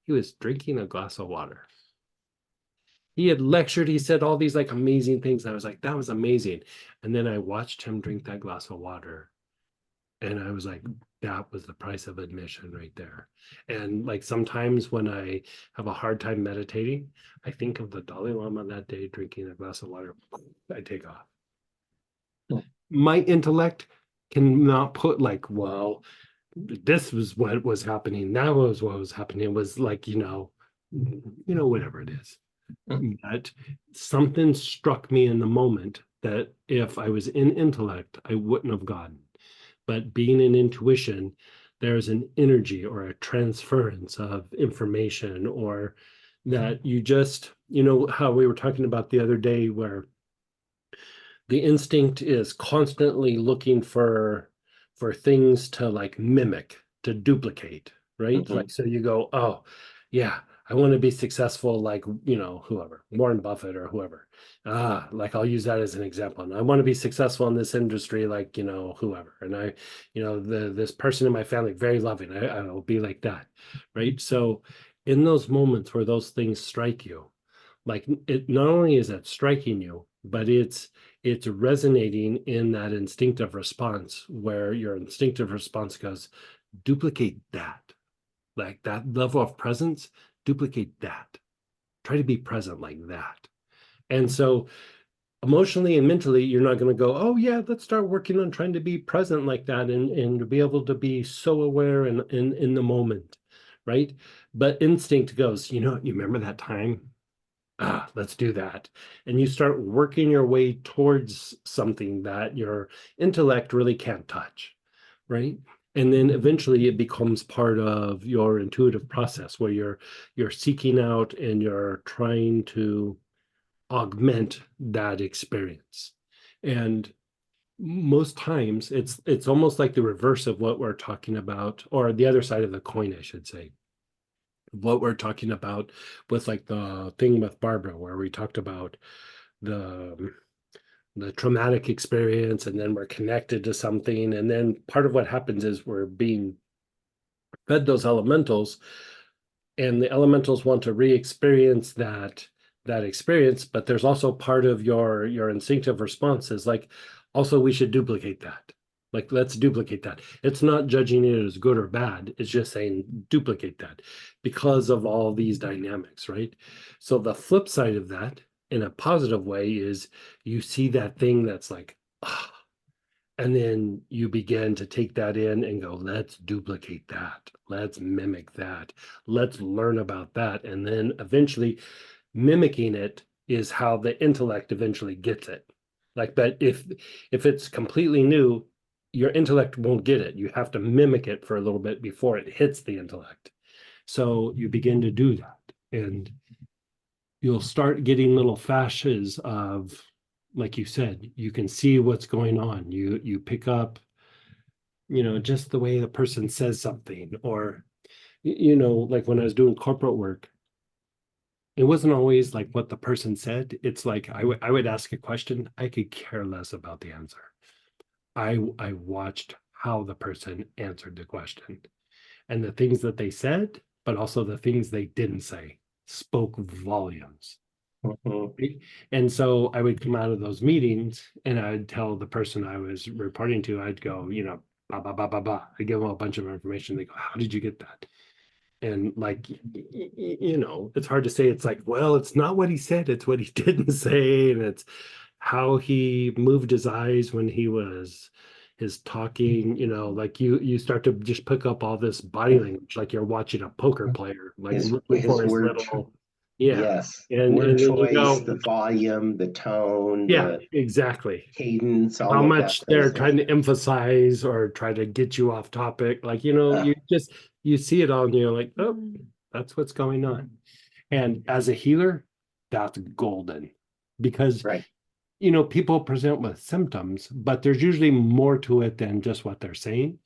He was drinking a glass of water. He had lectured, he said all these like amazing things. And I was like, that was amazing. And then I watched him drink that glass of water. And I was like, that was the price of admission right there. And like sometimes when I have a hard time meditating, I think of the Dalai Lama that day drinking a glass of water. I take off. My intellect cannot put like, well, this was what was happening. That was what was happening. It was like, whatever it is. That something struck me in the moment that if I was in intellect, I wouldn't have gotten. But being in intuition, there's an energy or a transference of information, or that you just, how we were talking about the other day, where the instinct is constantly looking for things to like mimic, to duplicate, right? Like, so you go, oh yeah, I want to be successful like, whoever, Warren Buffett or whoever. Like I'll use that as an example. And I want to be successful in this industry, like, whoever. And this person in my family, very loving. I'll be like that. Right. So in those moments where those things strike you, like it not only is that striking you, but it's resonating in that instinctive response where your instinctive response goes, duplicate that. Like that level of presence, duplicate that. Try to be present like that. And so emotionally and mentally, you're not going to go, oh yeah, let's start working on trying to be present like that and to be able to be so aware and in the moment, right? But instinct goes, you remember that time? Let's do that. And you start working your way towards something that your intellect really can't touch, right? And then eventually it becomes part of your intuitive process where you're seeking out and you're trying to augment that experience. And most times it's almost like the reverse of what we're talking about, or the other side of the coin, I should say. What we're talking about with like the thing with Barbara, where we talked about the traumatic experience, and then we're connected to something. And then part of what happens is we're being fed those elementals, and the elementals want to re-experience that experience, but there's also part of your instinctive response is like, also we should duplicate that. Like, let's duplicate that. It's not judging it as good or bad. It's just saying duplicate that because of all these dynamics, right? So the flip side of that in a positive way is you see that thing that's like, and then you begin to take that in and go, let's duplicate that. Let's mimic that. Let's learn about that. And then eventually mimicking it is how the intellect eventually gets it. Like, but if it's completely new, your intellect won't get it. You have to mimic it for a little bit before it hits the intellect. So you begin to do that, and you'll start getting little flashes of, like you said, you can see what's going on. You pick up, just the way the person says something, or, like when I was doing corporate work, it wasn't always like what the person said. It's like I would ask a question. I could care less about the answer. I watched how the person answered the question, and the things that they said, but also the things they didn't say spoke volumes. Right? And so I would come out of those meetings and I'd tell the person I was reporting to, I'd go, blah, blah, blah, blah, blah. I give them a bunch of information. They go, how did you get that? And like, it's hard to say. It's like, well, it's not what he said. It's what he didn't say. And it's how he moved his eyes when he was his talking, like you start to just pick up all this body language, like you're watching a poker player, like his word little, yeah. Yes. And word then choice, you go, the volume, the tone, yeah, the exactly. cadence, all How of much that they're goes trying in. to emphasize or try to get you off topic. Like, you see it all and you're like, oh, that's what's going on. And as a healer, that's golden, because Right. people present with symptoms, but there's usually more to it than just what they're saying.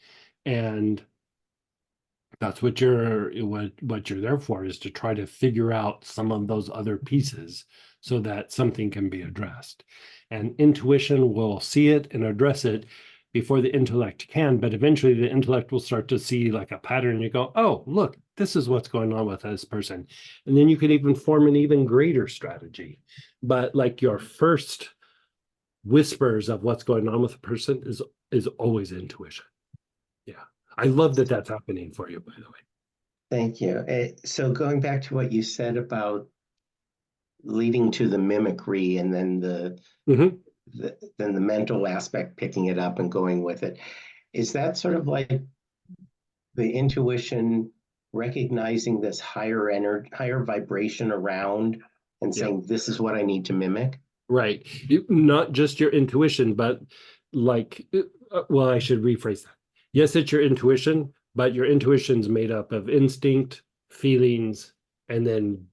And that's what you're there for, is to try to figure out some of those other pieces so that something can be addressed. And intuition will see it and address it before the intellect can, but eventually the intellect will start to see like a pattern. You go, oh, look, this is what's going on with this person. And then you could even form an even greater strategy. But like your first whispers of what's going on with a person is always intuition. Yeah. I love that that's happening for you, by the way. Thank you. So going back to what you said about leading to the mimicry, and then then the mental aspect, picking it up and going with it, is that sort of like the intuition recognizing this higher vibration around and saying, this is what I need to mimic? Right. Not just your intuition, but like, well, I should rephrase that. Yes, it's your intuition, but your intuition's made up of instinct, feelings, and then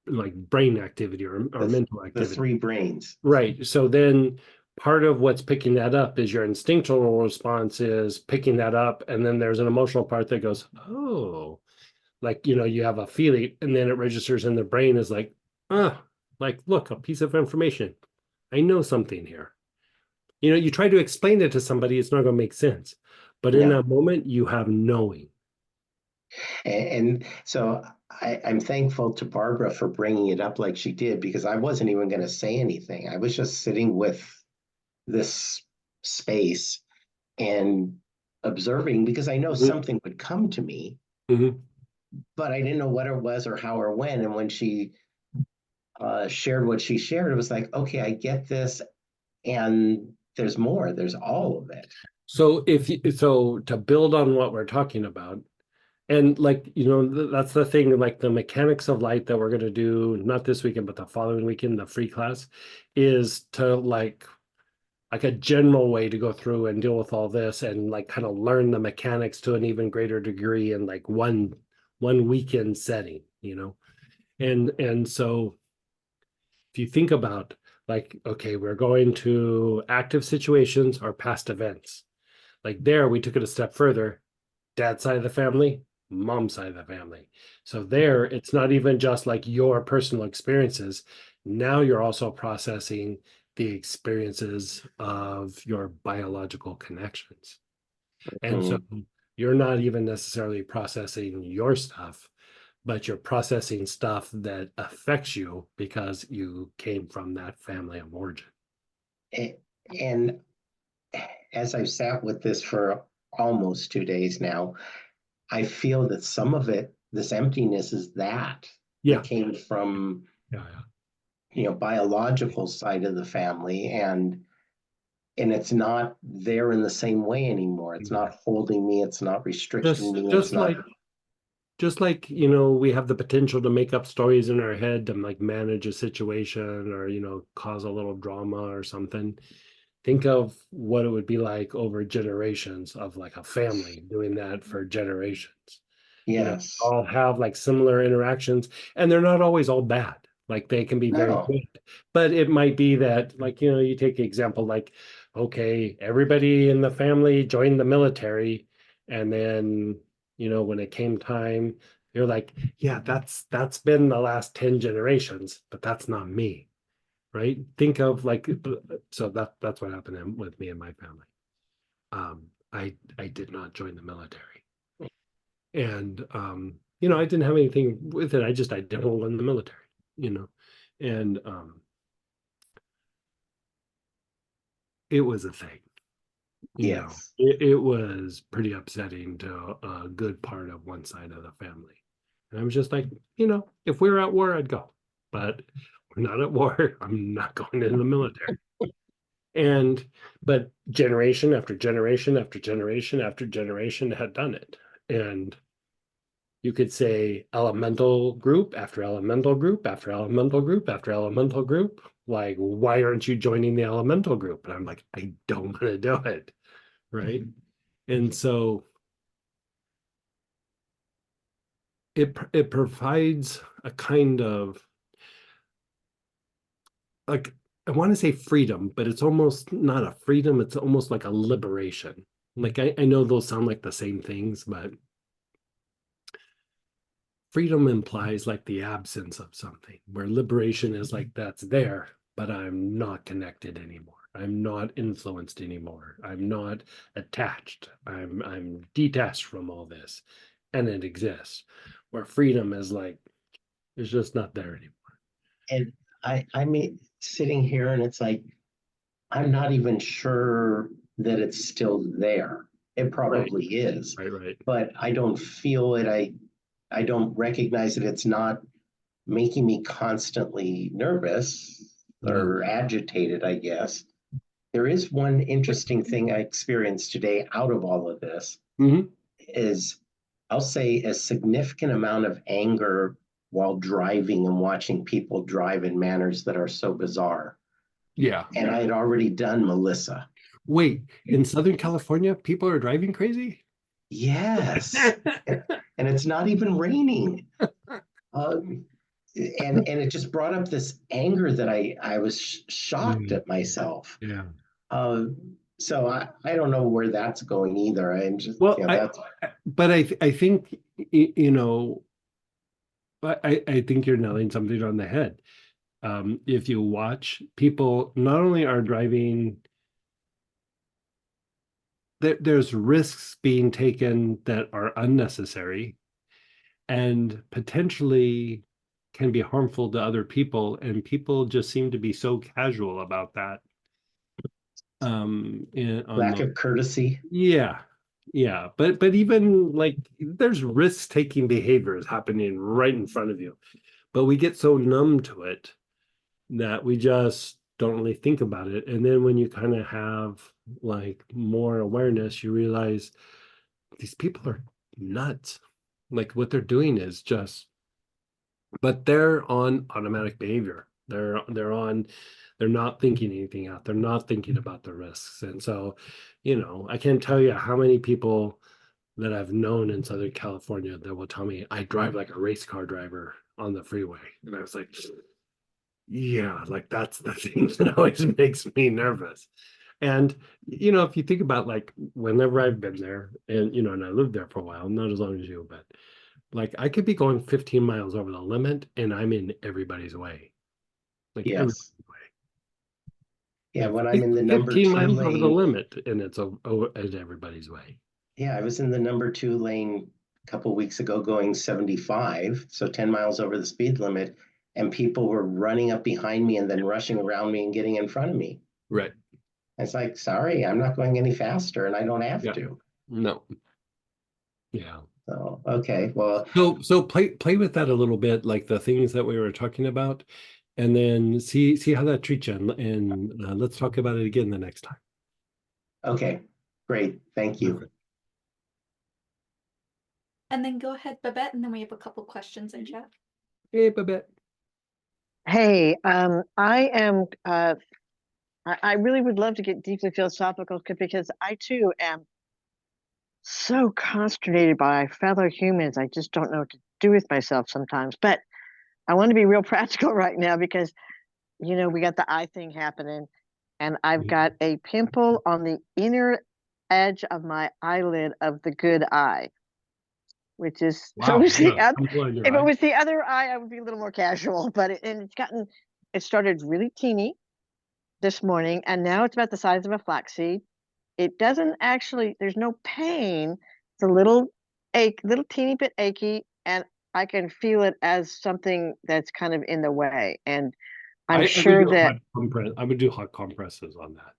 like brain activity or mental activity. The three brains. Right. So then part of what's picking that up is your instinctual response is picking that up. And then there's an emotional part that goes, oh, like, you have a feeling, and then it registers in the brain as like, like, look, a piece of information. I know something here. You try to explain it to somebody, it's not going to make sense. But in No. that moment, you have knowing. And so I'm thankful to Barbara for bringing it up like she did, because I wasn't even going to say anything. I was just sitting with this space and observing, because I know something would come to me, but I didn't know what it was or how or when. And when she shared what she shared, it was like, okay, I get this. And there's more, there's all of it. So so to build on what we're talking about, and like, that's the thing, like the mechanics of light that we're going to do, not this weekend, but the following weekend, the free class, is to like a general way to go through and deal with all this and like kind of learn the mechanics to an even greater degree in like one weekend setting, and so if you think about like, okay, we're going to active situations or past events, like there we took it a step further, dad's side of the family, mom's side of the family. So there, it's not even just like your personal experiences. Now you're also processing the experiences of your biological connections. And so you're not even necessarily processing your stuff, but you're processing stuff that affects you because you came from that family of origin. And as I've sat with this for almost 2 days now, I feel that some of it, this emptiness, is that came from biological side of the family, and it's not there in the same way anymore. It's not holding me, it's not restricting me. Just like we have the potential to make up stories in our head to like manage a situation or cause a little drama or something. Think of what it would be like over generations of like a family doing that for generations. Yes. All have like similar interactions, and they're not always all bad. Like they can be very good, but it might be that like, you take the example, like, okay, everybody in the family joined the military, and then, when it came time, you're like, yeah, that's been the last 10 generations, but that's not me. Right? Think of like, so that's what happened with me and my family. I did not join the military, and I didn't have anything with it. I didn't hold in the military, and it was a thing. It was pretty upsetting to a good part of one side of the family, and I was just like, if we were at war, I'd go, but we're not at war. I'm not going into the military. But generation after generation after generation after generation had done it. And you could say elemental group after elemental group after elemental group after elemental group. Like, why aren't you joining the elemental group? And I'm like, I don't want to do it. Right. And so it provides a kind of like, I want to say freedom, but it's almost not a freedom. It's almost like a liberation. Like, I know those sound like the same things, but freedom implies like the absence of something, where liberation is like, that's there, but I'm not connected anymore. I'm not influenced anymore. I'm not attached. I'm detached from all this, and it exists. Where freedom is like, it's just not there anymore. And I mean, sitting here and it's like, I'm not even sure that it's still there. It probably is. Right. But I don't feel it. I don't recognize it. It's not making me constantly nervous or agitated, I guess. There is one interesting thing I experienced today out of all of this is, I'll say, a significant amount of anger while driving and watching people drive in manners that are so bizarre. Yeah. And I had already done Melissa. Wait, in Southern California, people are driving crazy? Yes. And it's not even raining. And it just brought up this anger that I was shocked at myself. Yeah. So I don't know where that's going either. I'm just, well, but I think, But I think you're nailing something on the head. If you watch, people not only are driving, there's risks being taken that are unnecessary and potentially can be harmful to other people, and people just seem to be so casual about that. Lack of courtesy. Yeah, but even like there's risk-taking behaviors happening right in front of you, but we get so numb to it that we just don't really think about it. And then when you kind of have like more awareness, you realize these people are nuts. Like what they're doing is just, but they're on automatic behavior. They're not thinking anything out. They're not thinking about the risks. And so, I can't tell you how many people that I've known in Southern California that will tell me I drive like a race car driver on the freeway. And I was like, yeah, like that's the thing that always makes me nervous. And if you think about like whenever I've been there and and I lived there for a while, not as long as you, but like I could be going 15 miles over the limit and I'm in everybody's way. Like everybody's Yes. way. Yeah, Like, when I'm in the number 15 two miles over the lane. limit and it's everybody's way. Yeah, I was in the number 2 lane a couple weeks ago going 75, so 10 miles over the speed limit, and people were running up behind me and then rushing around me and getting in front of me. Right. It's like, sorry, I'm not going any faster and I don't have Yeah. to. No. Yeah. So, okay, well, So play with that a little bit, like the things that we were talking about, and then see how that treats you, and let's talk about it again the next time. okay, great, thank you. Perfect. And then go ahead, Babette, and then we have a couple questions in chat. Hey, Babette. Hey, I am, I really would love to get deeply philosophical because I too am so consternated by fellow humans. I just don't know what to do with myself sometimes. But I want to be real practical right now because, we got the eye thing happening, and I've got a pimple on the inner edge of my eyelid of the good eye, which is, Wow. if Yeah, it was the other eye, I would be a little more casual, but it started really teeny this morning, and now it's about the size of a flaxseed. It doesn't actually, there's no pain. It's a little teeny bit achy, and I can feel it as something that's kind of in the way. And I'm sure that, I would do hot compresses on that.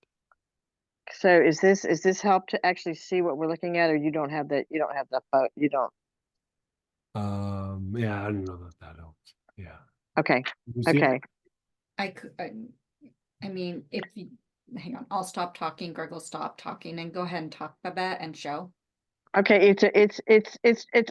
so is this help to actually see what we're looking at, or you don't have the photo, you don't? Yeah, I don't know that helps. Yeah. Okay. You see it? Okay. I could, I mean, if you, hang on, I'll stop talking, Greg will stop talking, and go ahead and talk, Babette, and show. Okay, it's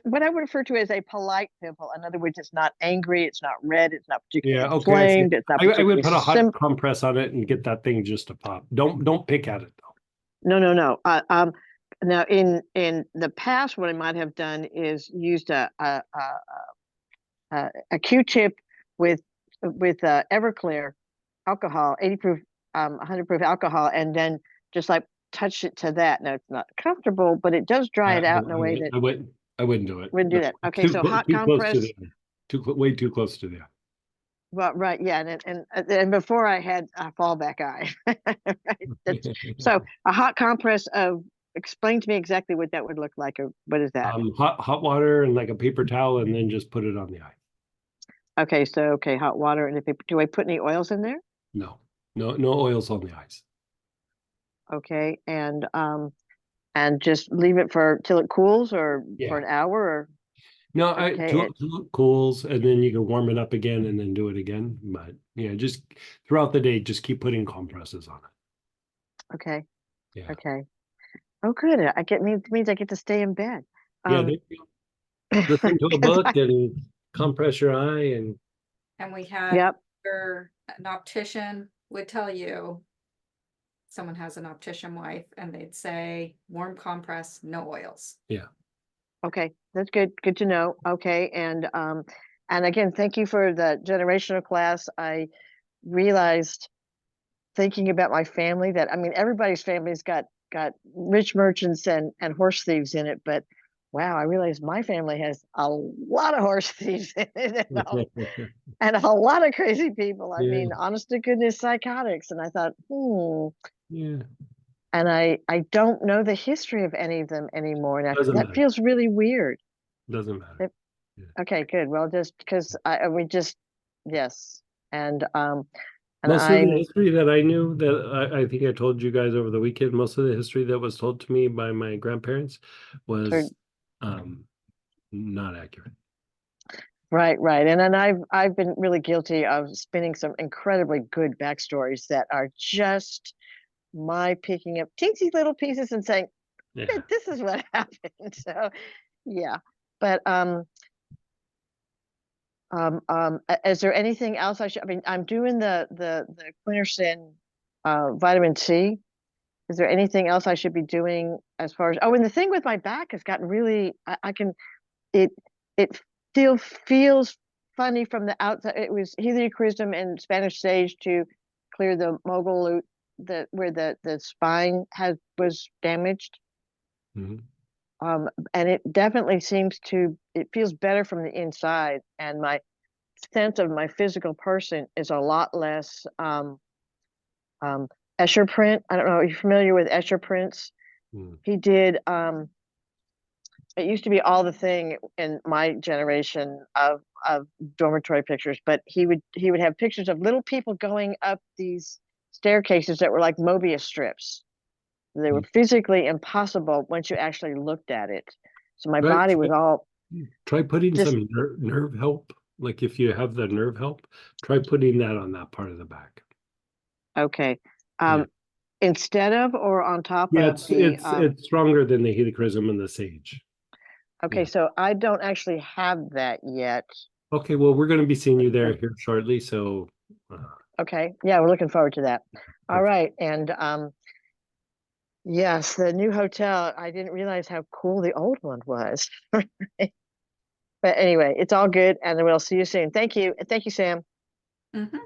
what I would refer to as a polite pimple. In other words, it's not angry, it's not red, it's not particularly Yeah, okay. I see. inflamed, it's not I would particularly put a hot compress on it and get that thing just to pop. Don't pick at it though. No. Now in the past, what I might have done is used a Q-tip with Everclear alcohol, 80 proof, 100 proof alcohol, and then just like touch it to that. Now it's not comfortable, but it does dry it out in a way that I wouldn't do it. wouldn't do that. Okay, so hot compress. Way too close to the eye. Well, right, yeah, and before I had a fallback eye. Right? So a hot compress of, explain to me exactly what that would look like, or what is that? Hot water and like a paper towel, and then just put it on the eye. Okay, so hot water, and do I put any oils in there? No oils on the eyes. Okay, and just leave it till it cools, or for an hour, or? No, Okay, till it cools, and then you can warm it up again and then do it again. But just throughout the day, just keep putting compresses on it. Okay. Yeah. Okay. Oh, good. Means I get to stay in bed. Yeah. Listen to a book and compress your eye, And we had an optician would tell you, someone has an optician wife, and they'd say warm compress, no oils. Yeah. Okay, that's good. Good to know. Okay, and again, thank you for the generational class. I realized, thinking about my family, that everybody's family's got rich merchants and horse thieves in it, but wow, I realized my family has a lot of horse thieves in it, and a lot of crazy people. I Yeah. mean, honest to goodness, psychotics. And I thought, Yeah. and I don't know the history of any of them anymore. And Doesn't that matter. feels really weird. Doesn't matter. Okay, good. Well, just because yes. And Most of the I'm history that I knew that I think I told you guys over the weekend, most of the history that was told to me by my grandparents was not accurate. right. And then I've been really guilty of spinning some incredibly good backstories that are just my picking up teensy little pieces and saying, Yeah. this is what happened. So yeah. But is there anything else I mean, I'm doing the quercetin vitamin C. Is there anything else I should be doing as far as, and the thing with my back has gotten really, I can, it feels funny from the outside. It was helichrysum and Spanish sage to clear the mogul where the spine was damaged. Mhm. And it definitely it feels better from the inside, and my sense of my physical person is a lot less Escher print. I don't know, are you familiar with Escher prints? He did it used to be all the thing in my generation of dormitory pictures, but he would have pictures of little people going up these staircases that were like Mobius strips. They were physically impossible once you actually looked at it. So my body was all Try putting just some nerve help. Like if you have the nerve help, try putting that on that part of the back. okay. Yeah. Instead of or on top Yeah, of the it's stronger than the helichrysum and the sage. okay, Yeah. so I don't actually have that yet. Okay, well, we're going to be seeing you there here shortly, so okay, yeah, we're looking forward to that. All right, and yes, the new hotel, I didn't realize how cool the old one was. But anyway, it's all good, and we'll see you soon. Thank you, Sam. Mm-hmm.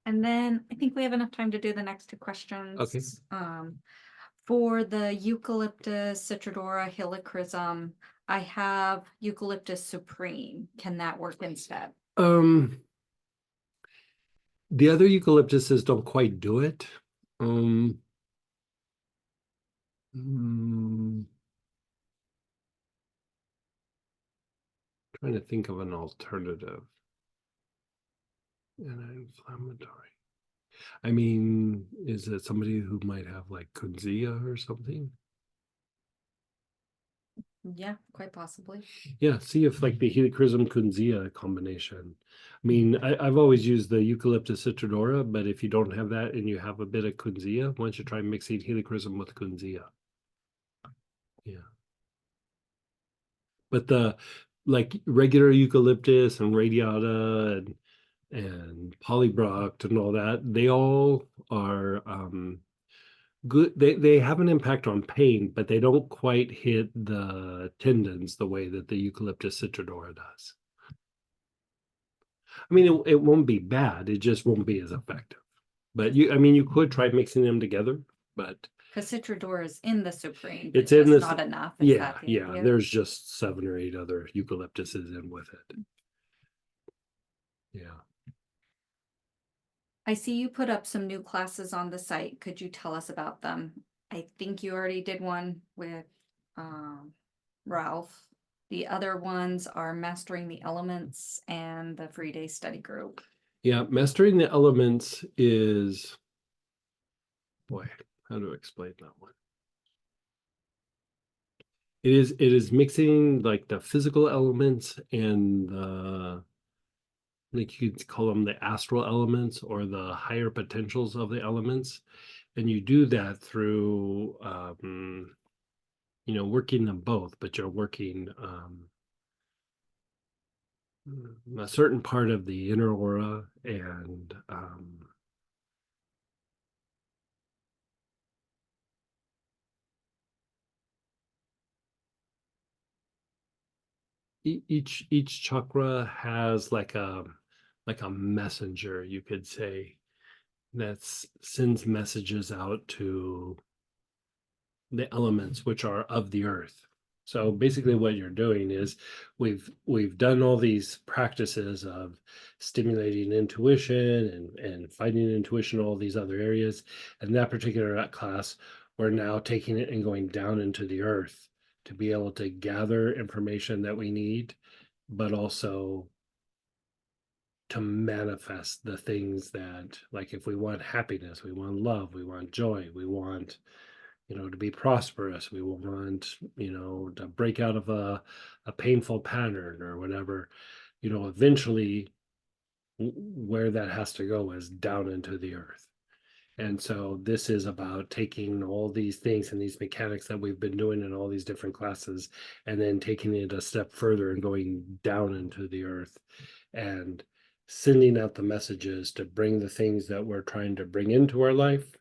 And then I think we have enough time to do the next two questions. Okay. For the eucalyptus, citriodora, helichrysum, I have eucalyptus supreme. Can that work instead? the other eucalyptuses don't quite do it. Trying to think of an alternative. Anti-inflammatory. I mean, is it somebody who might have like kunzia or something? Yeah, quite possibly. Yeah, see if like the helichrysum kunzia combination. I mean, I've always used the eucalyptus citriodora, but if you don't have that and you have a bit of kunzia, why don't you try mixing helichrysum with kunzia? Yeah. But the like regular eucalyptus and radiata and polybroct and all that, they all are good. They have an impact on pain, but they don't quite hit the tendons the way that the eucalyptus citriodora does. I mean, it won't be bad, it just won't be as effective. But you could try mixing them together, but because citriodora is in the supreme, it's in this, not enough. Is yeah, that the yeah. idea? There's just 7 or 8 other eucalyptuses in with it. Yeah. I see you put up some new classes on the site. Could you tell us about them? I think you already did one with Ralph. The other ones are Mastering the Elements and the Free Day Study Group. Yeah, Mastering the Elements is, boy, how to explain that one? It is mixing like the physical elements and the, like you could call them the astral elements or the higher potentials of the elements. And you do that through, working them both, but you're working a certain part of the inner aura and each chakra has like a messenger, you could say, that sends messages out to the elements which are of the earth. So basically what you're doing is we've done all these practices of stimulating intuition and finding intuition, all these other areas. And that particular class, we're now taking it and going down into the earth to be able to gather information that we need, but also to manifest the things that, like, if we want happiness, we want love, we want joy, we want, to be prosperous, we want, to break out of a painful pattern or whatever, eventually where that has to go is down into the earth. And so this is about taking all these things and these mechanics that we've been doing in all these different classes, and then taking it a step further and going down into the earth and sending out the messages to bring the things that we're trying to bring into our life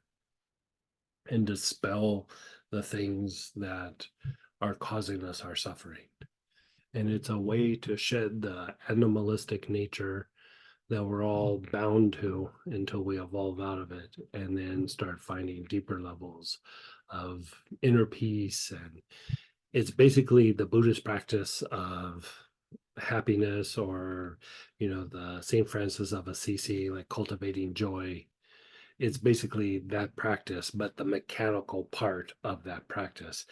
and dispel the things that are causing us our suffering. And it's a way to shed the animalistic nature that we're all bound to until we evolve out of it, and then start finding deeper levels of inner peace. And it's basically the Buddhist practice of happiness, or the Saint Francis of Assisi, like cultivating joy. It's basically that practice, but the mechanical part of that practice.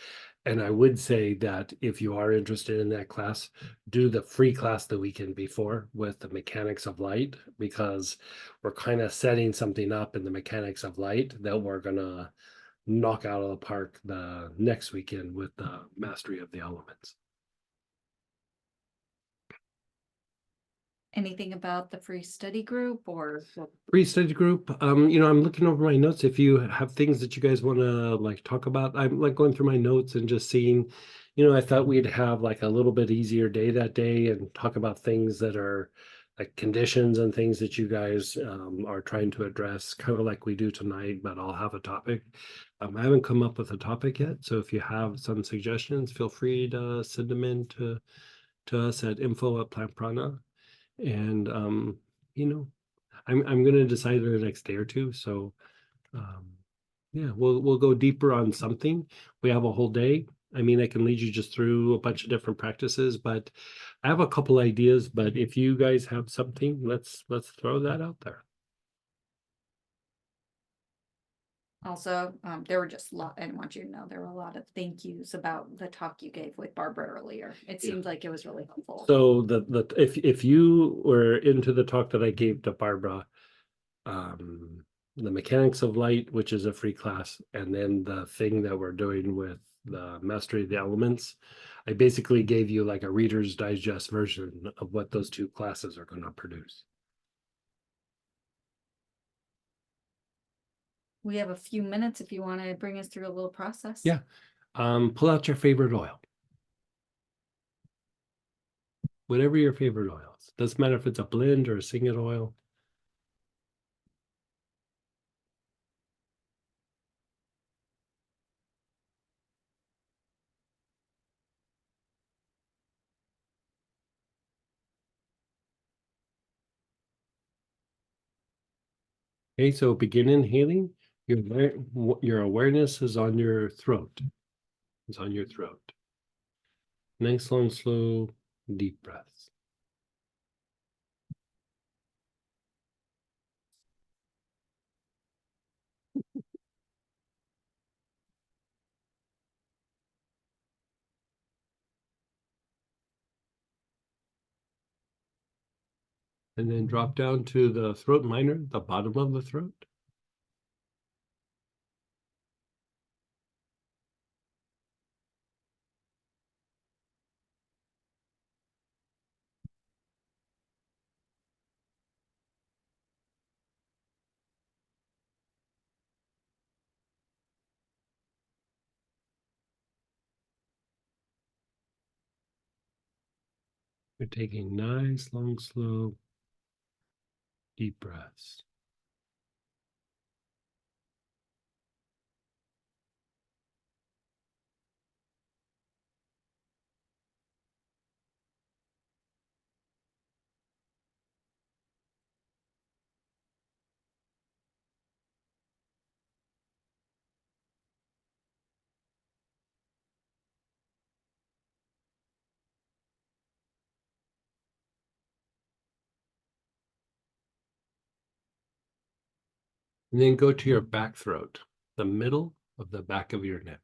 And I would say that if you are interested in that class, do the free class the weekend before with the mechanics of light, because we're kind of setting something up in the mechanics of light that we're going to knock out of the park the next weekend with the mastery of the elements. Anything about the free study group or? Free study group. I'm looking over my notes. If you have things that you guys want to like talk about, I'm like going through my notes and just seeing, I thought we'd have like a little bit easier day that day and talk about things that are like conditions and things that you guys are trying to address, kind of like we do tonight, but I'll have a topic. I haven't come up with a topic yet. So if you have some suggestions, feel free to send them in to us at info@plantprana. And I'm gonna decide in the next day or two. So yeah, we'll go deeper on something. We have a whole day. I mean, I can lead you just through a bunch of different practices, but I have a couple ideas. But if you guys have something, let's throw that out there. Also, there were just I want you to know there were a lot of thank yous about the talk you gave with Barbara earlier. It seemed like it was really helpful. So if you were into the talk that I gave to Barbara, the mechanics of light, which is a free class, and then the thing that we're doing with the mastery of the elements, I basically gave you like a Reader's Digest version of what those two classes are going to produce. We have a few minutes if you want to bring us through a little process. Yeah. Pull out your favorite oil. Whatever your favorite oil is. Doesn't matter if it's a blend or a single oil. Okay, so begin inhaling. Your awareness is on your throat. It's on your throat. Nice, long, slow, deep breaths. And then drop down to the throat minor, the bottom of the throat. You're taking nice, long, slow, deep breaths. And then go to your back throat, the middle of the back of your neck.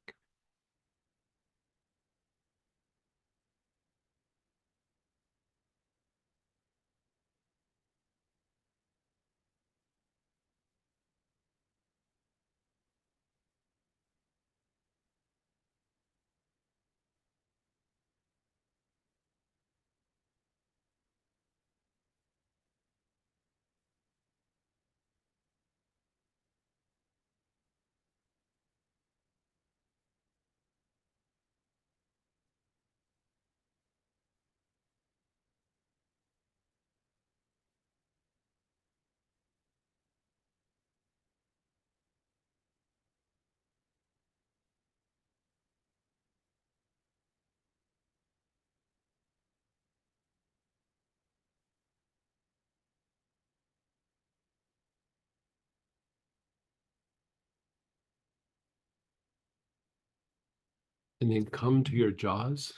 And then come to your jaws,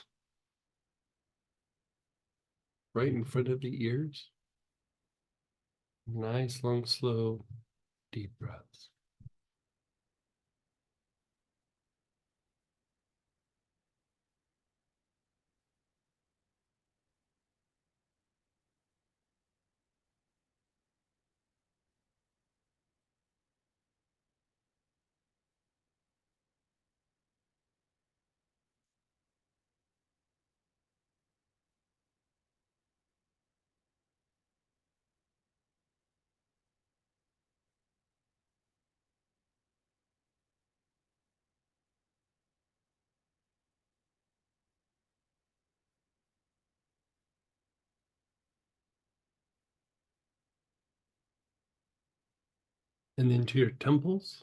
right in front of the ears. Nice, long, slow, deep breaths. And then to your temples.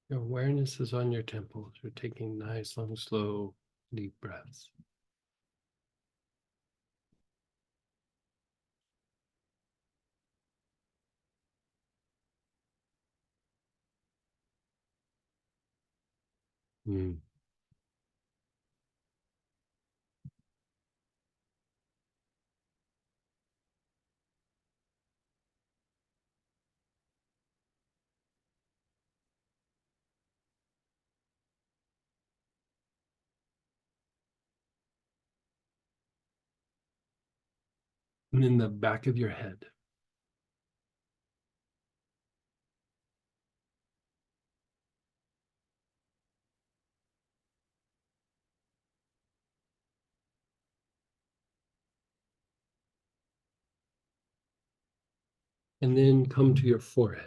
Your awareness is on your temples. You're taking nice, long, slow, deep breaths. Mm. And in the back of your head. And then come to your forehead.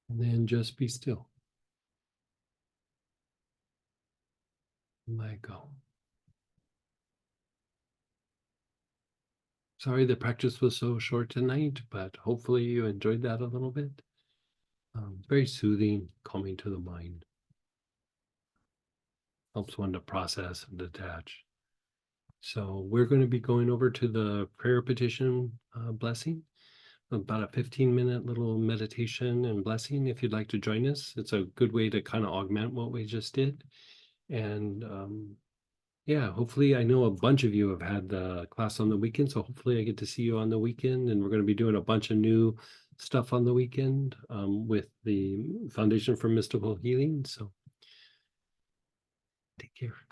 And then just be still. Let go. Sorry the practice was so short tonight, but hopefully you enjoyed that a little bit. Very soothing, calming to the mind. Helps one to process and detach. So we're going to be going over to the prayer petition blessing. About a 15-minute little meditation and blessing. If you'd like to join us, it's a good way to kind of augment what we just did. And yeah, hopefully, I know a bunch of you have had the class on the weekend, so hopefully I get to see you on the weekend. And we're going to be doing a bunch of new stuff on the weekend with the Foundation for Mystical Healing. So take care.